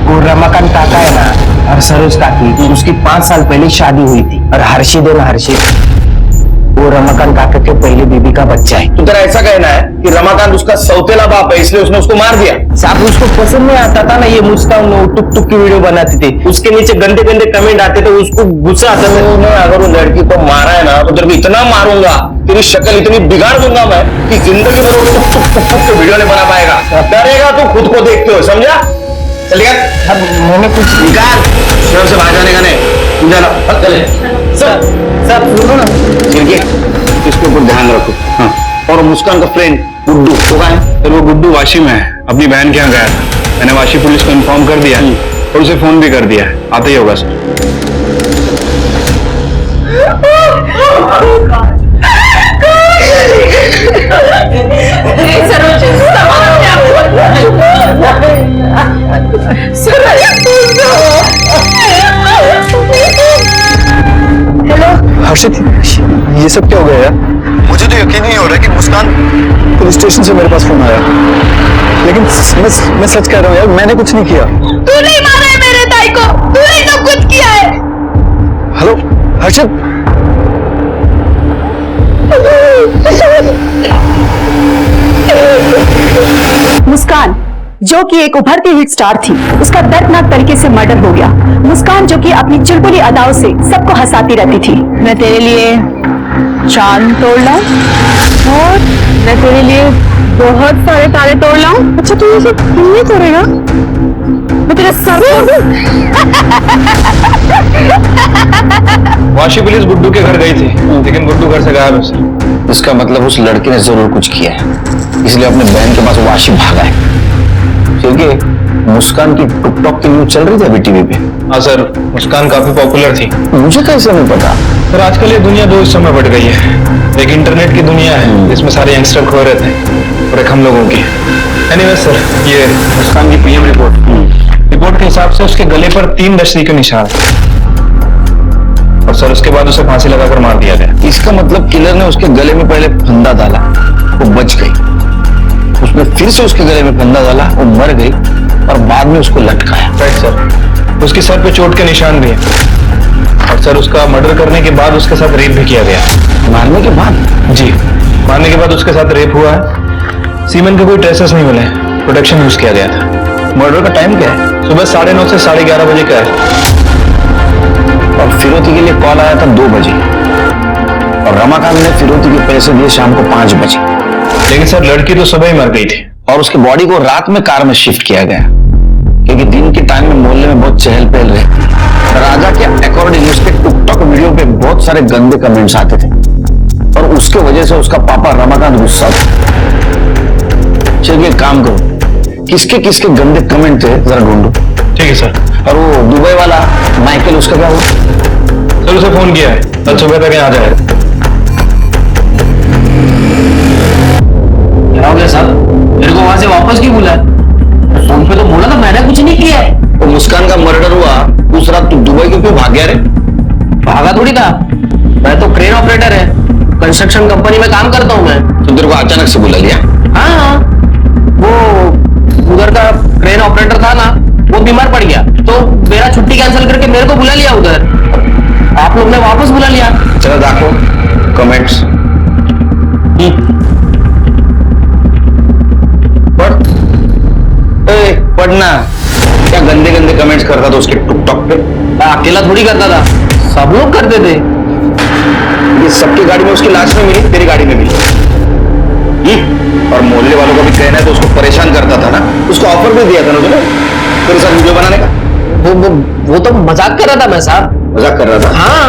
वो रमाकांत काका है ना, और सरोज काकी, उसकी 5 साल पहले शादी हुई थी। और हर्षित है ना, हर्षित वो रमाकांत काका के पहले बेबी का बच्चा है। तो तेरा ऐसा कहना है कि रमाकांत उसका सौतेला बाप है, इसलिए उसने उसको मार दिया? साहब उसको पसंद नहीं आता था ना ये मुस्कान, टुक टुक की वीडियो बनाती थी, उसके नीचे गंदे गंदे कमेंट आते थे, उसको गुस्सा आता था। अगर वो लड़की को मारा है ना तो तेरे को इतना मारूंगा, तेरी शक्ल इतनी बिगाड़ दूंगा मैं कि जिंदगी में टुक टुक टुक टुक वीडियो नहीं बना पाएगा। डरेगा तो खुद को देखते हो, समझा? चलिए मैंने कुछ निकाल, स्वयं से बाहर जाने का नहीं। चले सर सुनो ना, इसके ऊपर ध्यान रखो। हाँ। और मुस्कान का फ्रेंड गुड्डू वो कहाँ है? सर वो गुड्डू वाशी में है, अपनी बहन के यहाँ गया था। मैंने वाशी पुलिस को इन्फॉर्म कर दिया और उसे फोन भी कर दिया, आते ही होगा सर। सब क्या हो गया यार? मुझे तो यकीन नहीं हो रहा कि मुस्कान। पुलिस स्टेशन से मेरे पास फोन आया, लेकिन मैं सच कह रहा हूँ यार, मैंने कुछ नहीं किया। तू नहीं मारा है मेरे ताई को, तूने तो कुछ किया है। हेलो हर्षद। मुस्कान जो कि एक उभरती हुई स्टार थी, उसका दर्दनाक तरीके से मर्डर हो गया। मुस्कान जो कि अपनी चुलबुली अदाओं से सबको हंसाती रहती थी। मैं तेरे लिए चांद तोड़ लाऊं और मैं तेरे लिए बहुत सारे तारे तोड़ लाऊं। अच्छा तू ये सब नहीं करेगा? मैं तेरे सर वाशी पुलिस गुड्डू के घर गई थी, लेकिन गुड्डू घर से गायब है सर। इसका मतलब उस लड़के ने जरूर कुछ किया है, इसलिए अपने बहन के पास वाशी भागा है। क्योंकि मुस्कान की टिकटॉक की न्यूज चल रही थी अभी टीवी पे। हाँ सर, मुस्कान काफी पॉपुलर थी। मुझे कैसे नहीं पता सर, आजकल ये दुनिया दो हिस्सों में बढ़ गई है। एक इंटरनेट की दुनिया है जिसमें सारे यंगस्टर खो रहते हैं, और एक हम लोगों की। एनीवे सर, ये मुस्कान की पीएम रिपोर्ट के हिसाब से उसके गले पर 3 दशरी के निशान, और सर उसके बाद उसे फांसी लगाकर मार दिया गया। इसका मतलब किलर ने उसके गले में पहले फंदा डाला, वो बच गई। उसने फिर से उसके गले में फंदा डाला, वो मर गई, और बाद में उसको लटकाया। Right sir. उसके सर पे चोट के निशान भी हैं, और सर उसका मर्डर करने के बाद उसके साथ रेप भी किया गया। मारने के बाद? जी, मारने के बाद उसके साथ रेप हुआ है। सीमेन के कोई ट्रेसेस नहीं मिले, प्रोटेक्शन यूज किया गया था। मर्डर का टाइम क्या है? सुबह 9:30 से 11:30 बजे का है। और फिरौती के लिए कॉल आया था 2 बजे, और रमाकांत ने फिरौती के पैसे दिए शाम को 5 बजे। लेकिन सर लड़की तो सुबह ही मर गई थी, और उसके बॉडी को रात में कार में शिफ्ट किया गया, क्योंकि दिन के टाइम में मोहल्ले में बहुत चहल पहल रहती। राजा के अकॉर्डिंग उसके टिकटॉक वीडियो पे बहुत सारे गंदे कमेंट्स आते थे, और उसके वजह से उसका पापा रमाकांत गुस्सा। चलिए एक काम करो, किसके किसके गंदे कमेंट थे जरा ढूंढो। ठीक है सर। और वो दुबई वाला माइकल, उसका क्या हुआ? सर उसे फोन किया है, कल सुबह तक यहाँ आ जाएगा। क्या हो गया साहब? मेरे को वहां से वापस क्यों बुलाया? फोन पे तो बोला था मैंने कुछ नहीं किया है। वो मुस्कान का मर्डर हुआ उस रात, तू दुबई क्यों भाग गया रे? भागा थोड़ी था, मैं तो क्रेन ऑपरेटर है, कंस्ट्रक्शन कंपनी में काम करता हूँ मैं। तो तेरे को अचानक से बुला लिया? हाँ, वो उधर का क्रेन ऑपरेटर था ना, वो बीमार पड़ गया, तो मेरा छुट्टी कैंसिल करके मेरे को बुला लिया उधर। आप लोग ने वापस बुला लिया। चलो देखो कमेंट्स। पढ़ना क्या गंदे गंदे कमेंट्स करता था उसके टिकटॉक पे? मैं अकेला थोड़ी करता था, सब लोग करते थे। ये सबकी गाड़ी में उसकी लाश में मिली, तेरी गाड़ी में मिली। और मोहल्ले वालों का भी कहना है तो उसको परेशान करता था ना, उसको ऑफर भी दिया था ना तूने तेरे साथ वीडियो बनाने का। वो तो मजाक कर रहा था मैं साहब। मजाक कर रहा था? हाँ,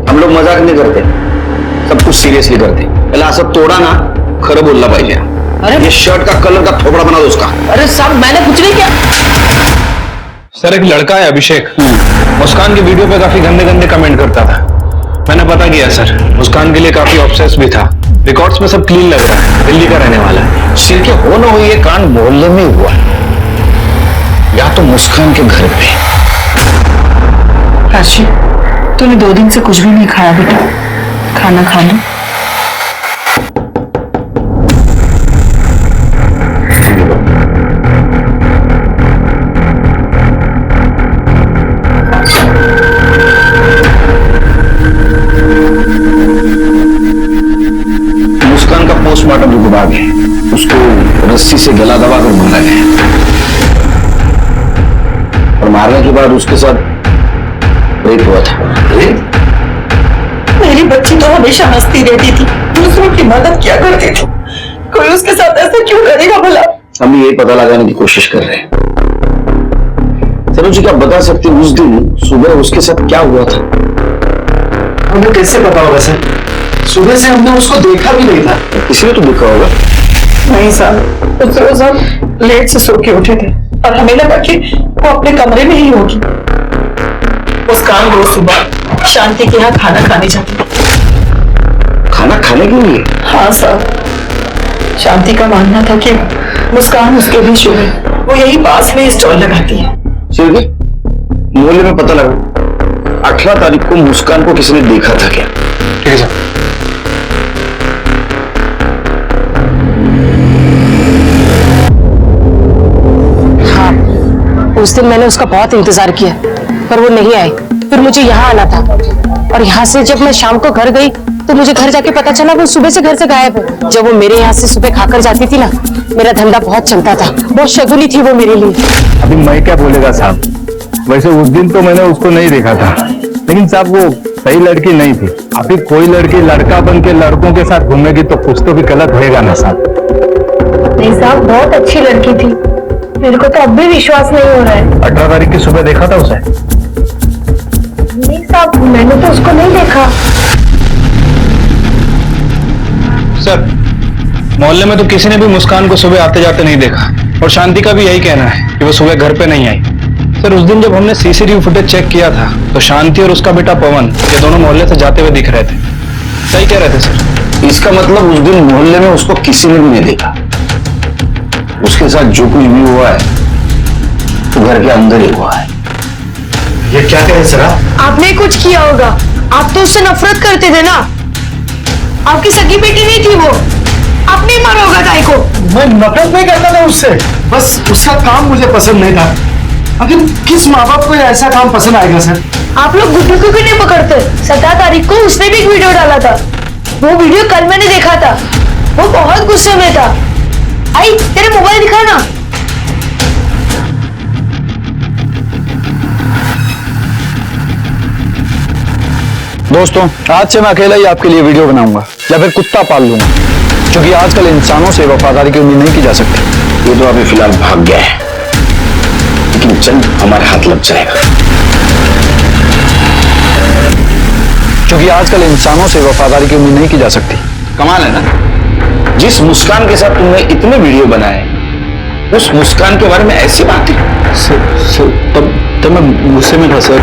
हम लोग मजाक नहीं करते, सब कुछ सीरियसली करते। पहले असं तोडा ना, खरं बोलला पाहिजे। अरे ये शर्ट का कलर का थोपड़ा बना दो उसका। अरे साहब मैंने कुछ नहीं किया। सर एक लड़का है अभिषेक, मुस्कान की वीडियो पे काफी गंदे गंदे कमेंट करता था। मैंने पता किया सर, मुस्कान के लिए काफी ऑब्सेस भी था। रिकॉर्ड्स में सब क्लीन लग रहा है, दिल्ली का रहने वाला है। सिर के हो ना हो ये कांड मोहल्ले में हुआ, या तो मुस्कान के घर पे। राशि, तूने 2 दिन से कुछ भी नहीं खाया बेटा, खाना खा लो। मुस्कान का पोस्टमार्टम रिपोर्ट आ गया, उसको रस्सी से गला दबाकर मारा गया, और मारने के बाद उसके साथ रेप हुआ था। मेरी बच्ची तो हमेशा हंसती रहती थी, दूसरों की मदद किया करती थी, कोई उसके साथ ऐसा क्यों करेगा भला? हम यही पता लगाने की कोशिश कर रहे हैं। सरोजी क्या बता सकते उस दिन सुबह उसके साथ क्या हुआ था? हमें कैसे पता होगा सर? सुबह से हमने उसको देखा भी नहीं था। किसी ने तो देखा होगा। नहीं साहब, उस रोज हम लेट से सो के उठे थे और हमें लगा कि वो अपने कमरे में ही होगी। मुस्कान रोज सुबह शांति के यहाँ खाना खाने जाती। खाना खाने के लिए? हाँ साहब, शांति का मानना था कि मुस्कान उसके भी शुभ है, वो यही पास में स्टॉल लगाती है। मोहल्ले में पता लगा 18 तारीख को मुस्कान को किसी ने देखा था क्या? ठीक है सर। हाँ, उस दिन मैंने उसका बहुत इंतजार किया पर वो नहीं आई। फिर मुझे यहाँ आना था और यहाँ से जब मैं शाम को घर गई तो मुझे घर जाके पता चला वो सुबह से घर से गायब है। जब वो मेरे यहाँ से सुबह खाकर जाती थी ना, मेरा धंधा बहुत चलता था, बहुत शगुनी थी वो मेरे लिए। अभी मैं क्या बोलेगा साहब, वैसे उस दिन तो मैंने उसको नहीं देखा था, लेकिन साहब वो सही लड़की नहीं थी। अभी कोई लड़की लड़का बन के लड़कों के साथ घूमेगी तो कुछ तो भी गलत होएगा ना साहब। नहीं साहब, बहुत अच्छी लड़की थी, मेरे को तो अब भी विश्वास नहीं हो रहा है। 18 तारीख की सुबह देखा था उसे? नहीं साहब, मैंने तो उसको नहीं देखा। सर, मोहल्ले में तो किसी ने भी मुस्कान को सुबह आते जाते नहीं देखा और शांति का भी यही कहना है कि वो सुबह घर पे नहीं आई। सर, उस दिन जब हमने सीसीटीवी फुटेज चेक किया था तो शांति और उसका बेटा पवन ये दोनों मोहल्ले से जाते हुए दिख रहे थे। सही कह रहे थे सर। इसका मतलब उस दिन मोहल्ले में उसको किसी ने भी नहीं देखा। उसके साथ जो कुछ भी हुआ है तो घर के अंदर ही हुआ है। ये क्या कह रहे सर आप? आपने कुछ किया होगा, आप तो उससे नफरत करते थे ना। आपकी सगी बेटी नहीं थी वो, आपने ही मारा होगा ताई को। मैं नफरत नहीं करता था उससे, बस उसका काम मुझे पसंद नहीं था। आखिर किस माँ बाप को ऐसा काम पसंद आएगा सर? आप लोग गुड्डू को क्यों नहीं पकड़ते? 17 तारीख को उसने भी एक वीडियो डाला था, वो वीडियो कल मैंने देखा था, वो बहुत गुस्से में था। आई, तेरे मोबाइल दिखा ना। दोस्तों, आज से मैं अकेला ही आपके लिए वीडियो बनाऊंगा या फिर कुत्ता पाल लूंगा, क्योंकि आजकल इंसानों से वफादारी की उम्मीद नहीं की जा सकती। ये तो अभी फिलहाल भाग गया है, लेकिन जल्द हमारे हाथ लग जाएगा। क्योंकि आजकल इंसानों से वफादारी की उम्मीद नहीं की जा सकती। कमाल है ना, जिस मुस्कान के साथ तुमने इतने वीडियो बनाए, उस मुस्कान के बारे में ऐसी बातें। तब मैं गुस्से में था सर,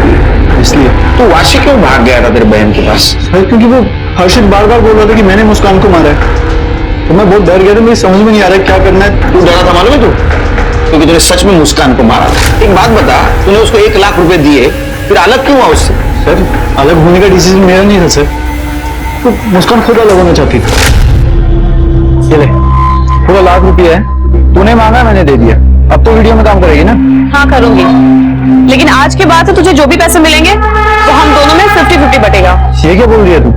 इसलिए। तो वाशी क्यों भाग गया था तेरे बहन के पास? सर, क्योंकि वो हर्षित बार बार बोल रहा था कि मैंने मुस्कान को मारा है, तो मैं बहुत डर गया था। मुझे समझ में नहीं आ रहा क्या करना है। तू डरा था मालूम है तू? क्योंकि तूने सच में मुस्कान को मारा था। एक बात बता, तूने उसको 1 लाख रुपए दिए, फिर अलग क्यों हुआ उससे? सर, अलग होने का डिसीजन मेरा नहीं था सर, तो मुस्कान खुद अलग होना चाहती थी। चले, पूरा 1 लाख रुपया है, तूने मांगा मैंने दे दिया। अब तो वीडियो में काम करेगी ना? हाँ करूंगी, लेकिन आज के बाद से तुझे जो भी पैसे मिलेंगे वो हम दोनों में 50-50 बटेगा। ये क्या बोल रही है तू?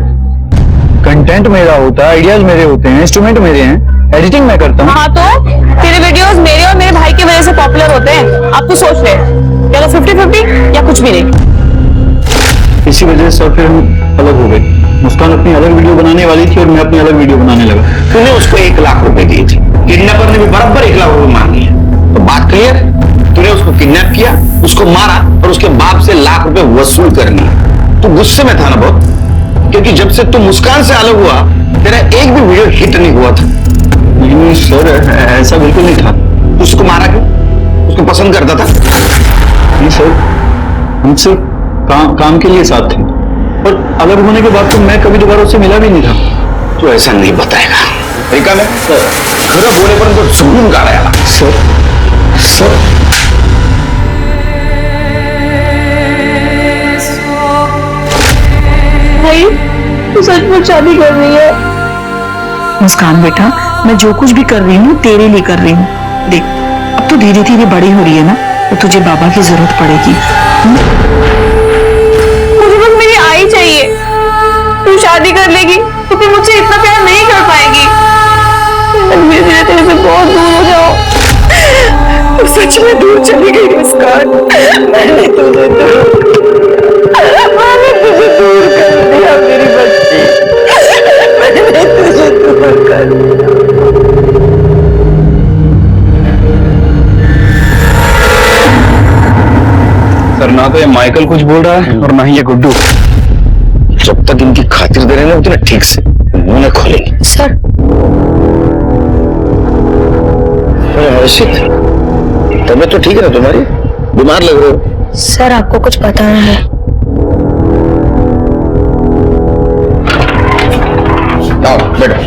कंटेंट मेरा होता है, आइडियाज मेरे होते हैं, इंस्ट्रूमेंट मेरे हैं, एडिटिंग मैं करता हूँ। हाँ तो तेरे वीडियोस मेरे और मेरे भाई की वजह से पॉपुलर होते हैं। अब तू सोच ले, या तो 50-50 या कुछ भी नहीं। इसी वजह से फिर हम अलग हो गए। मुस्कान अपनी अलग वीडियो बनाने वाली थी और मैं अपनी अलग वीडियो बनाने लगा। तूने उसको 1 लाख रुपए दिए थे, किडनैपर ने भी बराबर 1 लाख रुपए मांग लिया। तो बात क्लियर, तूने उसको किडनैप किया, उसको मारा और उसके बाप से 1 लाख रुपए वसूल कर लिए। तू गुस्से में था ना बहुत, क्योंकि जब से तू मुस्कान से अलग हुआ तेरा एक भी वीडियो हिट नहीं हुआ था। नहीं सर, ऐसा बिल्कुल नहीं था। उसको मारा क्यों? उसको पसंद करता था? नहीं सर, हम सिर्फ काम के लिए साथ थे, और अलग होने के बाद तो मैं कभी दोबारा उससे मिला भी नहीं था। तो ऐसा नहीं बताएगा तरीका में खरा बोले पर तो सुकून का आया। सर भाई, तू सचमुच शादी कर रही है? मुस्कान बेटा, मैं जो कुछ भी कर रही हूँ तेरे लिए कर रही हूँ। देख, अब तो धीरे धीरे बड़ी हो रही है ना, तो तुझे बाबा की जरूरत पड़ेगी। मुझे बस मेरी आई चाहिए। तू शादी कर लेगी तो फिर मुझसे इतना प्यार नहीं कर पाएगी। धीरे धीरे तेरे से बहुत दूर हो जाओ। तू सच में दूर चली गई मुस्कान। मैंने तुझे दूर कर दिया मेरी बच्ची। मैंने तुझे दूर कर दिया। सर, ना तो ये माइकल कुछ बोल रहा है और ना ही ये गुड्डू। जब तक इनकी खातिर दे रहे ना उतना ठीक से मुंह न खोलेंगे। सर, हर्षित, तबीयत तो ठीक है ना तुम्हारी? बीमार लग रहे हो। सर आपको कुछ बताना है। आओ बैठो।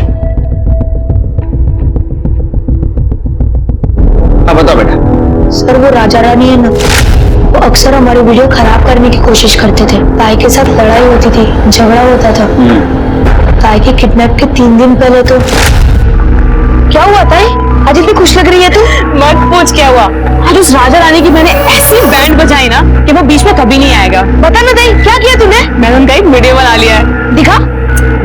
हाँ बताओ बेटा। सर वो राजा रानी है ना, वो अक्सर हमारी वीडियो खराब करने की कोशिश करते थे। ताई के साथ लड़ाई होती थी, झगड़ा होता था। ताई के किडनैप के 3 दिन पहले तो क्या हुआ ताई? आज इतनी खुश लग रही है तू। मत पूछ क्या हुआ। आज उस राजा रानी की मैंने ऐसी बैंड बजाई ना कि वो बीच में कभी नहीं आएगा। बता ना ताई, क्या किया तूने? मैंने उनका एक वीडियो बना लिया है। दिखा।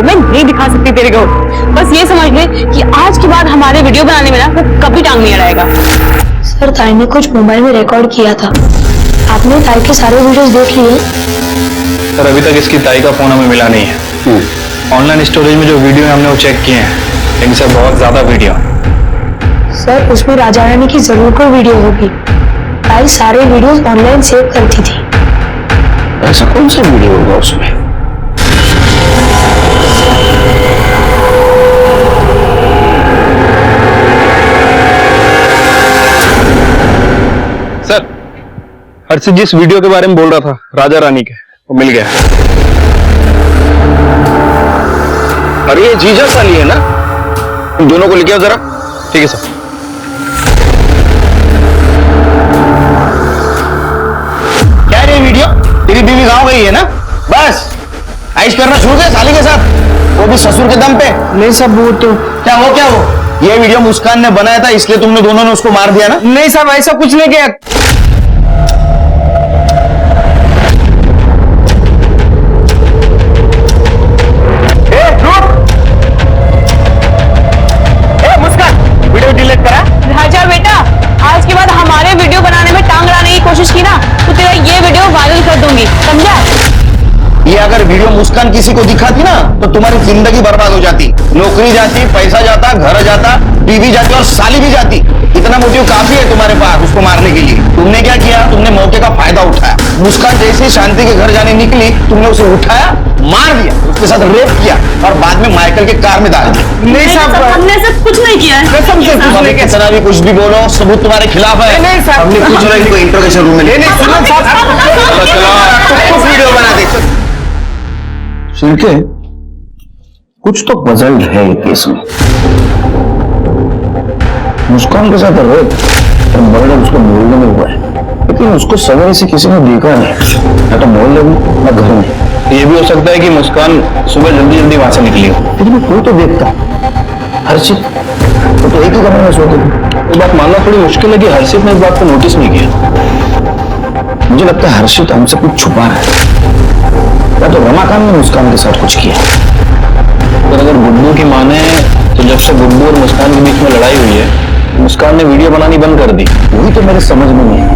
मैं नहीं दिखा सकती तेरे को, बस ये समझ ले कि आज के बाद हमारे वीडियो बनाने में ना वो कभी टांग नहीं अड़ाएगा। सर, ताई ने कुछ मोबाइल में रिकॉर्ड किया था। आपने ताई के सारे वीडियोस देख लिए? सर अभी तक इसकी ताई का फोन हमें मिला नहीं है। ऑनलाइन स्टोरेज में जो वीडियो है हमने वो चेक किए हैं, लेकिन सर बहुत ज्यादा वीडियो। सर, उसमें राजा रानी की जरूर कोई वीडियो होगी। ताई सारे वीडियोस ऑनलाइन सेव करती थी। ऐसा कौन सा वीडियो होगा उसमें? सर, हर्षित जिस वीडियो के बारे में बोल रहा था राजा रानी के, वो मिल गया। अरे ये जीजा साली है ना? इन दोनों को लेके आओ जरा। ठीक है सर। क्या रे वीडियो? तेरी बीवी गाँव गई है ना? बस ऐश करना शुरू कर साली के साथ, वो भी ससुर के दम पे। नहीं सब वो तो क्या हो? ये वीडियो मुस्कान ने बनाया था, इसलिए तुमने दोनों ने उसको मार दिया ना? नहीं साहब, ऐसा कुछ नहीं किया। राजा बेटा, आज के बाद हमारे वीडियो बनाने में टांग अड़ाने की कोशिश की ना तो तेरा ये वीडियो वायरल कर दूंगी, समझा? ये अगर वीडियो मुस्कान किसी को दिखाती ना तो तुम्हारी जिंदगी बर्बाद हो जाती। नौकरी जाती, पैसा जाता, घर जाता, बीवी जाती और साली भी जाती। इतना मोटिव काफी है तुम्हारे पास उसको मारने के लिए। तुमने क्या किया? तुमने मौके का फायदा उठाया। मुस्कान जैसे शांति के घर जाने निकली, तुमने उसे उठाया, मार दिया, उसके साथ रेप किया और बाद में माइकल के कार में डाल दिया। नहीं साहब, हमने ऐसा कुछ नहीं किया है। कितना भी कुछ भी बोलो, सबूत तुम्हारे खिलाफ है। नहीं साहब, हमने कुछ नहीं, इंट्रोगेशन रूम में वीडियो बना दे। शिल्के, कुछ तो पजल है ये केस में। मुस्कान के साथ रेप और मर्डर उसको मोहल्ले में हुआ है, लेकिन उसको सवेरे से किसी ने देखा नहीं, ना तो मोहल्ले में ना घर में। ये भी हो सकता है कि मुस्कान सुबह जल्दी जल्दी वहां से निकली हो। लेकिन कोई तो देखता। हर्षित वो तो एक ही कमरे में सोते थे। ये बात मानना थोड़ी मुश्किल है कि हर्षित ने इस बात को नोटिस नहीं किया। मुझे लगता है हर्षित हमसे कुछ छुपा रहा है, या तो रमाकांत ने मुस्कान के साथ कुछ किया। पर अगर गुड्डू की माने तो जब से गुड्डू और मुस्कान के बीच में लड़ाई हुई है, मुस्कान ने वीडियो बनानी बंद कर दी। वही तो मेरे समझ में नहीं है।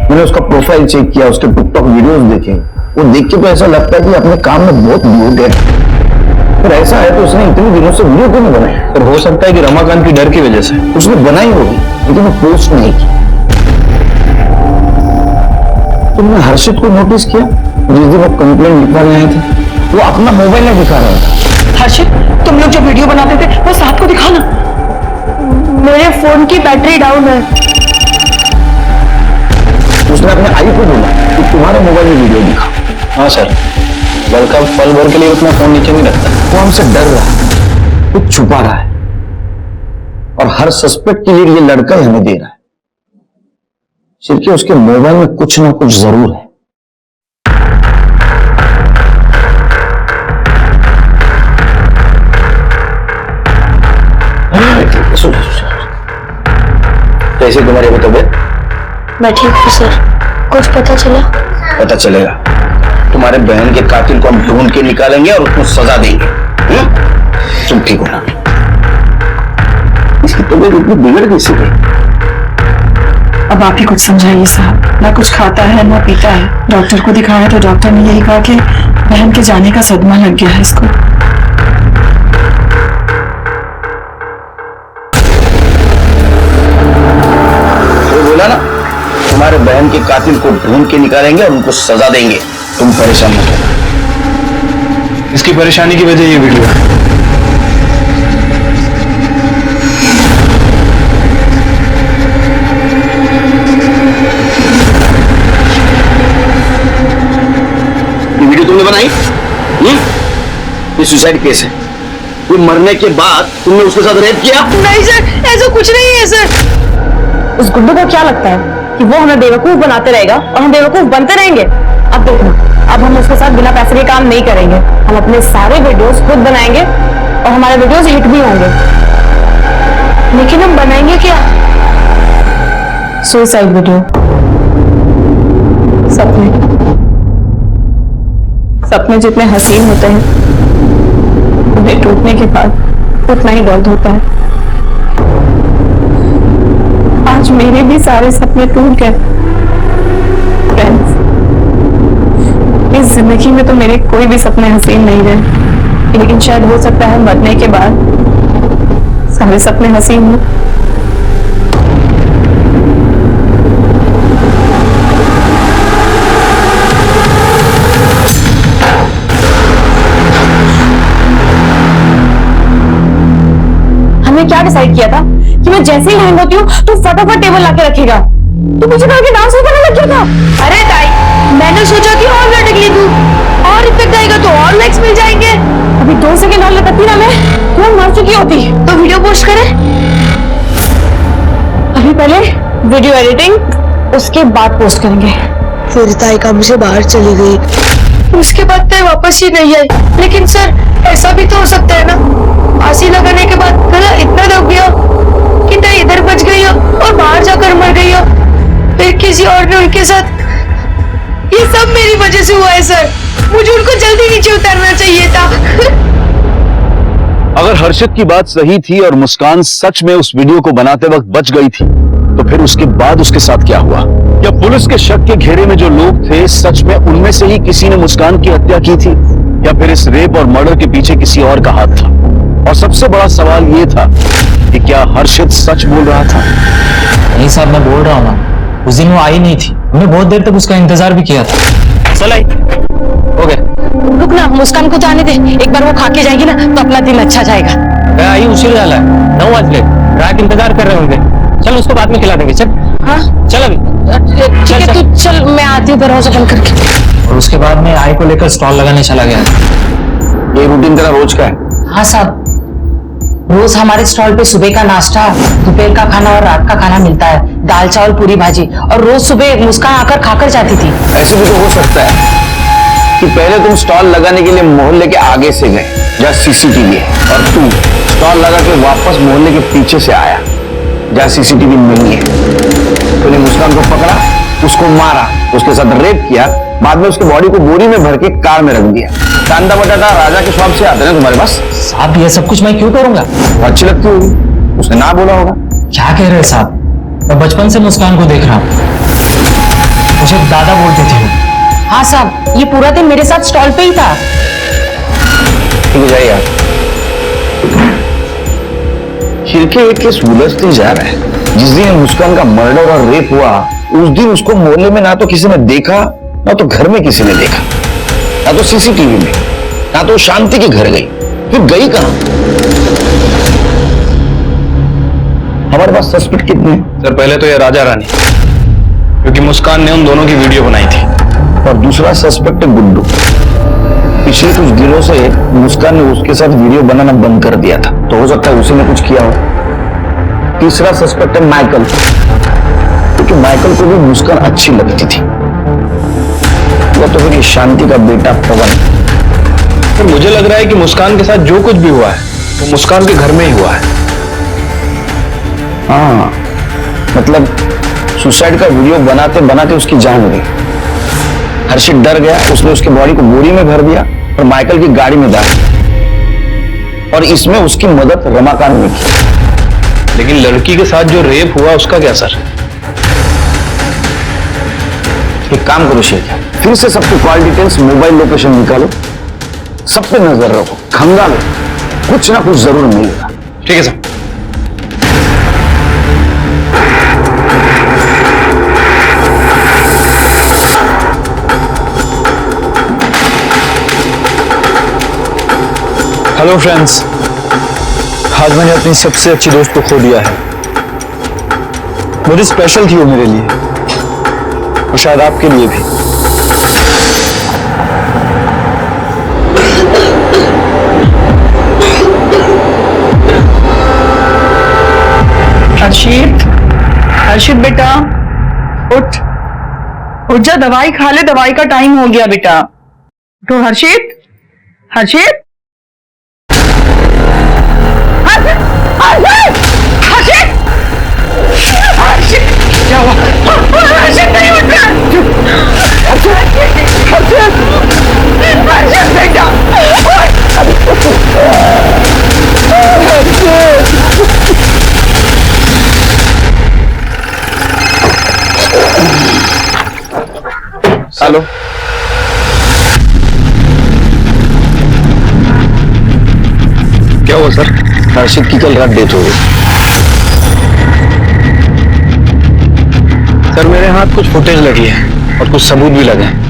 मैंने उसका प्रोफाइल चेक किया, उसके टिकटॉक वीडियोस देखे, वो देख के तो ऐसा लगता है कि अपने काम में बहुत न्यूड है। पर ऐसा है तो उसने इतने दिनों से वीडियो क्यों नहीं बनाई? पर हो सकता है कि रमाकांत की डर की वजह से उसने बनाई होगी, लेकिन वो पोस्ट नहीं की। तुमने हर्षित को नोटिस किया? जिस दिन वो कंप्लेंट लिखवाने आए थे, वो अपना मोबाइल नहीं दिखा रहा था। हर्षित, तुम लोग जो वीडियो बनाते थे वो साहब को दिखाना। मेरे फोन की बैटरी डाउन है। उसने अपने आई को बोला कि तुम्हारे मोबाइल में वीडियो दिखा। हाँ सर, लड़का पल भर के लिए अपना फोन नीचे नहीं रखता। वो हमसे डर रहा है, कुछ छुपा रहा है, और हर सस्पेक्ट की लीड ये लड़का ही हमें दे रहा है। सिर्फ उसके मोबाइल में कुछ ना कुछ जरूर है। कैसे तुम्हारी तबीयत? मैं ठीक हूँ सर। कुछ पता चला? पता चलेगा। तुम्हारे बहन के कातिल को हम ढूंढ के निकालेंगे और उसको सजा देंगे। तुम ठीक हो ना? इसकी तबीयत इतनी बिगड़ कैसे गई? अब आप ही कुछ समझाइए साहब। ना कुछ खाता है ना पीता है। डॉक्टर को दिखाया तो डॉक्टर ने यही कहा कि बहन के जाने का सदमा लग गया है इसको। बोला ना, तुम्हारे बहन के कातिल को ढूंढ के निकालेंगे और उनको सजा देंगे। तुम परेशान मत होना। इसकी परेशानी की वजह ये वीडियो है। ये वीडियो तुमने बनाई? ये सुसाइड केस है। कोई मरने के बाद तुमने उसके साथ रेप किया? नहीं सर, ऐसा कुछ नहीं है सर। उस गुड्डू को क्या लगता है कि वो हमें बेवकूफ बनाते रहेगा और हम बेवकूफ बनते रहेंगे। अब देखना, अब हम उसके साथ बिना पैसे के काम नहीं करेंगे। हम अपने सारे वीडियोस खुद बनाएंगे और हमारे वीडियोस हिट भी होंगे। लेकिन हम बनाएंगे क्या? Suicide video. सपने जितने हसीन होते हैं, उन्हें टूटने के बाद उतना ही दर्द होता है। आज मेरे भी सारे सपने टूट गए। फ्रेंड्स, इस जिंदगी में तो मेरे कोई भी सपने हसीन नहीं रहे, लेकिन शायद हो सकता है मरने के बाद सारे सपने हसीन हो। क्या डिसाइड किया था कि मैं जैसे ही हैंग होती हूँ तो फटाफट टेबल लाके रखेगा। तो मुझे कहा कि डांस करने लग गया था। अरे ताई, मैंने सोचा कि और लटक ले तू, और इतना जाएगा तो और लाइक्स मिल जाएंगे। अभी 2 सेकंड और लटकती ना मैं तो मर चुकी होती। तो वीडियो पोस्ट करें? अभी पहले वीडियो एडिटिंग, उसके बाद पोस्ट करेंगे। फिर ताई काम से बाहर चली गई, उसके बाद ताई वापस ही नहीं आई। लेकिन सर, ऐसा भी तो हो सकता है ना, फांसी लगाने के बाद गला इतना दब गया कि ताई इधर बच गई हो और बाहर जाकर मर गई हो, फिर किसी और ने उनके साथ। ये सब मेरी वजह से हुआ है सर, मुझे उनको जल्दी नीचे उतारना चाहिए था। अगर हर्षित की बात सही थी और मुस्कान सच में उस वीडियो को बनाते वक्त बच गई थी, तो फिर उसके बाद उसके साथ क्या हुआ? या पुलिस के शक के घेरे में जो लोग थे, सच में उनमें से ही किसी ने मुस्कान की हत्या की थी, या फिर इस रेप और मर्डर के पीछे किसी और का हाथ था? और सबसे बड़ा सवाल यह था कि क्या हर्षित सच बोल रहा था? नहीं साहब, मैं बोल रहा हूँ ना, उस दिन वो आई नहीं थी। हमने बहुत देर तक उसका इंतजार भी किया था। चल आई, हो गया। रुक ना, मुस्कान को तो आने दे, एक बार वो खा के जाएगी ना तो अपना दिन अच्छा जाएगा। आई उसी डाला है, 9 बजे ग्राहक इंतजार कर रहे होंगे। चल उसको बाद में खिला देंगे। चल। हाँ चल अभी। ठीक है, तू चल, मैं आती हूँ दरवाजा बंद करके। और उसके बाद में आई को लेकर स्टॉल लगाने चला गया। ये रूटीन तेरा रोज का है? हाँ साहब, रोज हमारे स्टॉल पे सुबह का नाश्ता, दोपहर का खाना और रात का खाना मिलता है। दाल चावल पूरी भाजी, और रोज सुबह मुस्कान आकर खाकर जाती थी। ऐसे भी तो हो सकता है कि पहले तुम स्टॉल लगाने के लिए मोहल्ले के आगे से गए जहाँ सीसीटीवी है, और तू स्टॉल लगा के वापस मोहल्ले के पीछे से आया जहाँ सीसीटीवी नहीं है। तूने मुस्कान को पकड़ा, उसको मारा, उसके साथ रेप किया, बाद में उसके बॉडी को बोरी में भर के कार में रख दिया। कांदा बटाटा राजा के शॉप से आते हैं तुम्हारे पास। साहब, ये सब कुछ मैं क्यों करूंगा? अच्छी लगती होगी, उसने ना बोला होगा। क्या कह रहे हैं साहब? मैं बचपन से मुस्कान को देख रहा हूँ, मुझे दादा बोलते थे। हाँ साहब, ये पूरा दिन मेरे साथ स्टॉल पे ही था। ठीक है, जाइए आप। खिड़की एक केस उलझते जा रहा है। जिस दिन मुस्कान का मर्डर और रेप हुआ, उस दिन उसको मोहल्ले में ना तो किसी ने देखा, ना तो घर में किसी ने देखा, ना तो सीसीटीवी में, ना तो शांति के घर गई। फिर गई कहां? हमारे पास सस्पेक्ट कितने हैं? सर, पहले तो ये राजा रानी, क्योंकि मुस्कान ने उन दोनों की वीडियो बनाई थी। और दूसरा सस्पेक्ट है गुड्डू। पिछले कुछ दिनों से मुस्कान ने उसके साथ वीडियो बनाना बंद कर दिया था, तो हो सकता है उसी ने कुछ किया हो। तीसरा सस्पेक्ट है माइकल, क्योंकि माइकल को भी मुस्कान अच्छी लगती थी। वो तो फिर शांति का बेटा पवन। सर, मुझे लग रहा है कि मुस्कान के साथ जो कुछ भी हुआ है वो मुस्कान के घर में ही हुआ है। हाँ, मतलब सुसाइड का वीडियो बनाते बनाते उसकी जान गई। हर्षित डर गया, उसने उसकी बॉडी को बोरी में भर दिया और माइकल की गाड़ी में डाल दिया, और इसमें उसकी मदद रमाकांत ने की। लेकिन लड़की के साथ जो रेप हुआ उसका क्या सर? एक काम करो शेख, फिर से सबकी कॉल डिटेल्स, मोबाइल लोकेशन निकालो, सब पे नजर रखो, खंगालो, कुछ ना कुछ जरूर मिलेगा। ठीक है सर। हेलो फ्रेंड्स, आज मैंने अपनी सबसे अच्छी दोस्त को खो दिया है। बहुत स्पेशल थी वो मेरे लिए, और शायद आपके लिए भी। हर्षित, हर्षित बेटा, उठ उठ जा, दवाई खा ले, दवाई का टाइम हो गया बेटा। तो हर्षित, हर्षित, हर्षित, हर्षित, हर्षित, क्या हुआ? हर्षित नहीं उठ रहा। हर्षित, हर्षित बेटा, हेलो, क्या हुआ सर? हर्षित की कल रात डेथ हो गई। सर मेरे हाथ कुछ फुटेज लगी है और कुछ सबूत भी लगे हैं।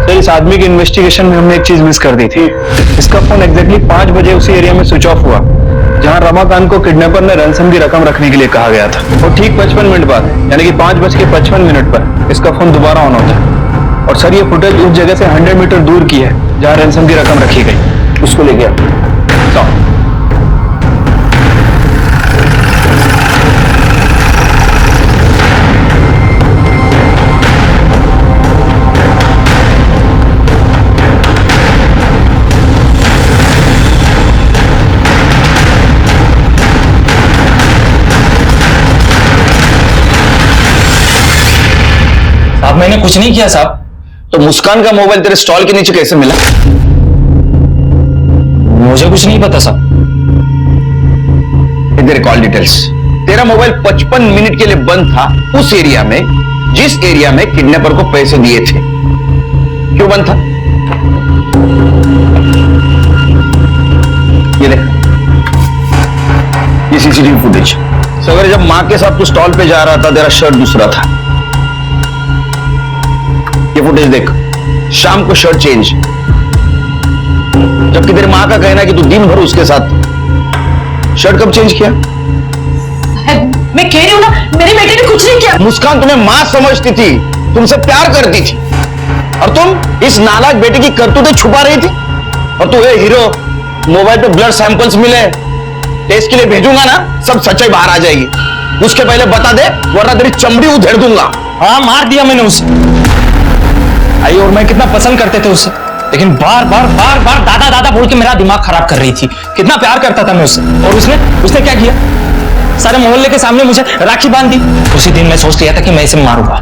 सर इस आदमी के इन्वेस्टिगेशन में हमने एक चीज मिस कर दी थी। इसका फोन एग्जैक्टली 5 बजे उसी एरिया में स्विच ऑफ हुआ जहां रमाकांत को किडनैपर ने रैंसम की रकम रखने के लिए कहा गया था। और ठीक 55 मिनट बाद यानी कि 5:55 पर इसका फोन दोबारा ऑन होता है। और सर ये फुटेज उस जगह से 100 मीटर दूर की है जहां रैंसम की रकम रखी गई। उसको ले गया। साहब मैंने कुछ नहीं किया साहब। तो मुस्कान का मोबाइल तेरे स्टॉल के नीचे कैसे मिला? मुझे कुछ नहीं पता साहब। तेरे कॉल डिटेल्स। तेरा मोबाइल 55 मिनट के लिए बंद था उस एरिया में जिस एरिया में किडनैपर को पैसे दिए थे। क्यों बंद था? ये देख, ये सीसीटीवी फुटेज। सवेरे जब मां के साथ तू स्टॉल पे जा रहा था तेरा शर्ट दूसरा था। ये फुटेज देख, शाम को शर्ट चेंज, जबकि तेरी मां का कहना है कि तू दिन भर उसके साथ। शर्ट कब चेंज किया? मैं कह रही हूं ना, मेरे बेटे ने कुछ नहीं किया। मुस्कान तुम्हें मां समझती थी, तुमसे प्यार करती थी, और तुम इस नालायक बेटे की करतूतें छुपा रही थी। और तू हीरो, मोबाइल पे ब्लड सैंपल्स मिले, टेस्ट के लिए भेजूंगा ना, सब सच्चाई बाहर आ जाएगी। उसके पहले बता दे वरना तेरी चमड़ी उधेड़ दूंगा। हाँ मार दिया मैंने उसे। आई और मैं कितना पसंद करते थे उसे, लेकिन बार बार दादा दादा बोल के मेरा दिमाग खराब कर रही थी। कितना प्यार करता था मैं उससे। और उसने क्या किया? सारे मोहल्ले के सामने मुझे राखी बांध दी। उसी दिन मैं सोच लिया था कि मैं इसे मारूंगा,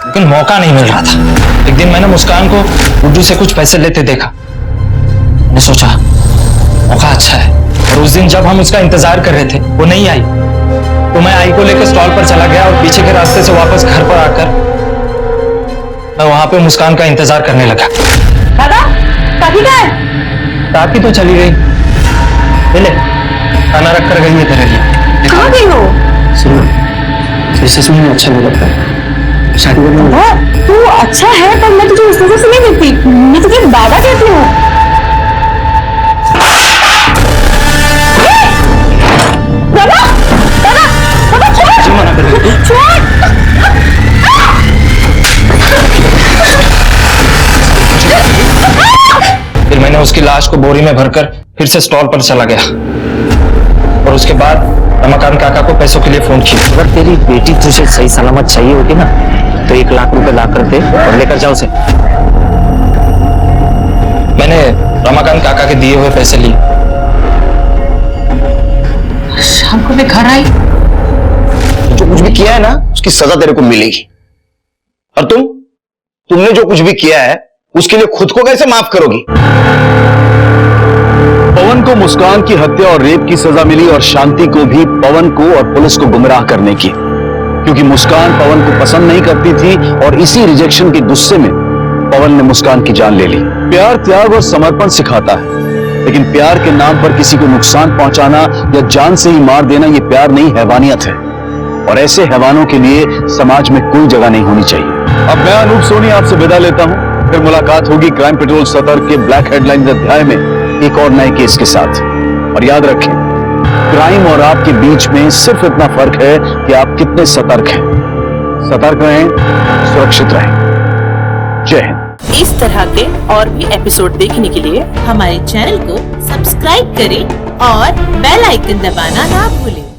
लेकिन मौका नहीं मिल रहा था। एक दिन मैंने मुस्कान को गुड्डू से कुछ पैसे लेते देखा। मैंने सोचा मौका अच्छा है। और उस दिन जब हम उसका इंतजार कर रहे थे वो नहीं आई, तो मैं आई को लेकर स्टॉल पर चला गया और पीछे के रास्ते से वापस घर पर आकर मैं वहां पे मुस्कान का इंतजार करने लगा। दादा, काकी कहाँ है? काकी तो चली गई। ले खाना रख कर गई है तेरे लिए। कहाँ गई हो? जैसे सुनने अच्छा नहीं लगता। शादी करने तू अच्छा है पर मैं तुझे उस तरह से नहीं देती। मैं तुझे दादा कहती हूँ। दादा, दादा, दादा छोड़। मना कर रही है। छोड़। फिर मैंने उसकी लाश को बोरी में भरकर फिर से स्टॉल पर चला गया और उसके बाद रमाकांत काका को पैसों के लिए फोन किया। अगर तेरी बेटी तुझे सही सलामत चाहिए होती ना तो 1 लाख रुपए ला कर दे और लेकर जाओ उसे। मैंने रमाकांत काका के दिए हुए पैसे लिए। शाम को मैं घर आई। जो कुछ भी किया है ना उसकी सजा तेरे को मिलेगी। और तुमने जो कुछ भी किया है उसके लिए खुद को कैसे माफ करोगी? पवन को मुस्कान की हत्या और रेप की सजा मिली और शांति को भी पवन को और पुलिस को गुमराह करने की, क्योंकि मुस्कान पवन को पसंद नहीं करती थी और इसी रिजेक्शन के गुस्से में पवन ने मुस्कान की जान ले ली। प्यार त्याग और समर्पण सिखाता है, लेकिन प्यार के नाम पर किसी को नुकसान पहुंचाना या जान से ही मार देना ये प्यार नहीं, हैवानियत है। और ऐसे हैवानों के लिए समाज में कोई जगह नहीं होनी चाहिए। अब मैं अनूप सोनी आपसे विदा लेता हूं। फिर मुलाकात होगी क्राइम पेट्रोल सतर्क के ब्लैक हेडलाइंस अध्याय में एक और नए केस के साथ। और याद रखें, क्राइम और आपके बीच में सिर्फ इतना फर्क है कि आप कितने सतर्क हैं। सतर्क रहें, सुरक्षित रहें। जय हिंद। इस तरह के और भी एपिसोड देखने के लिए हमारे चैनल को सब्सक्राइब करें और बेल आइकन दबाना ना भूलें।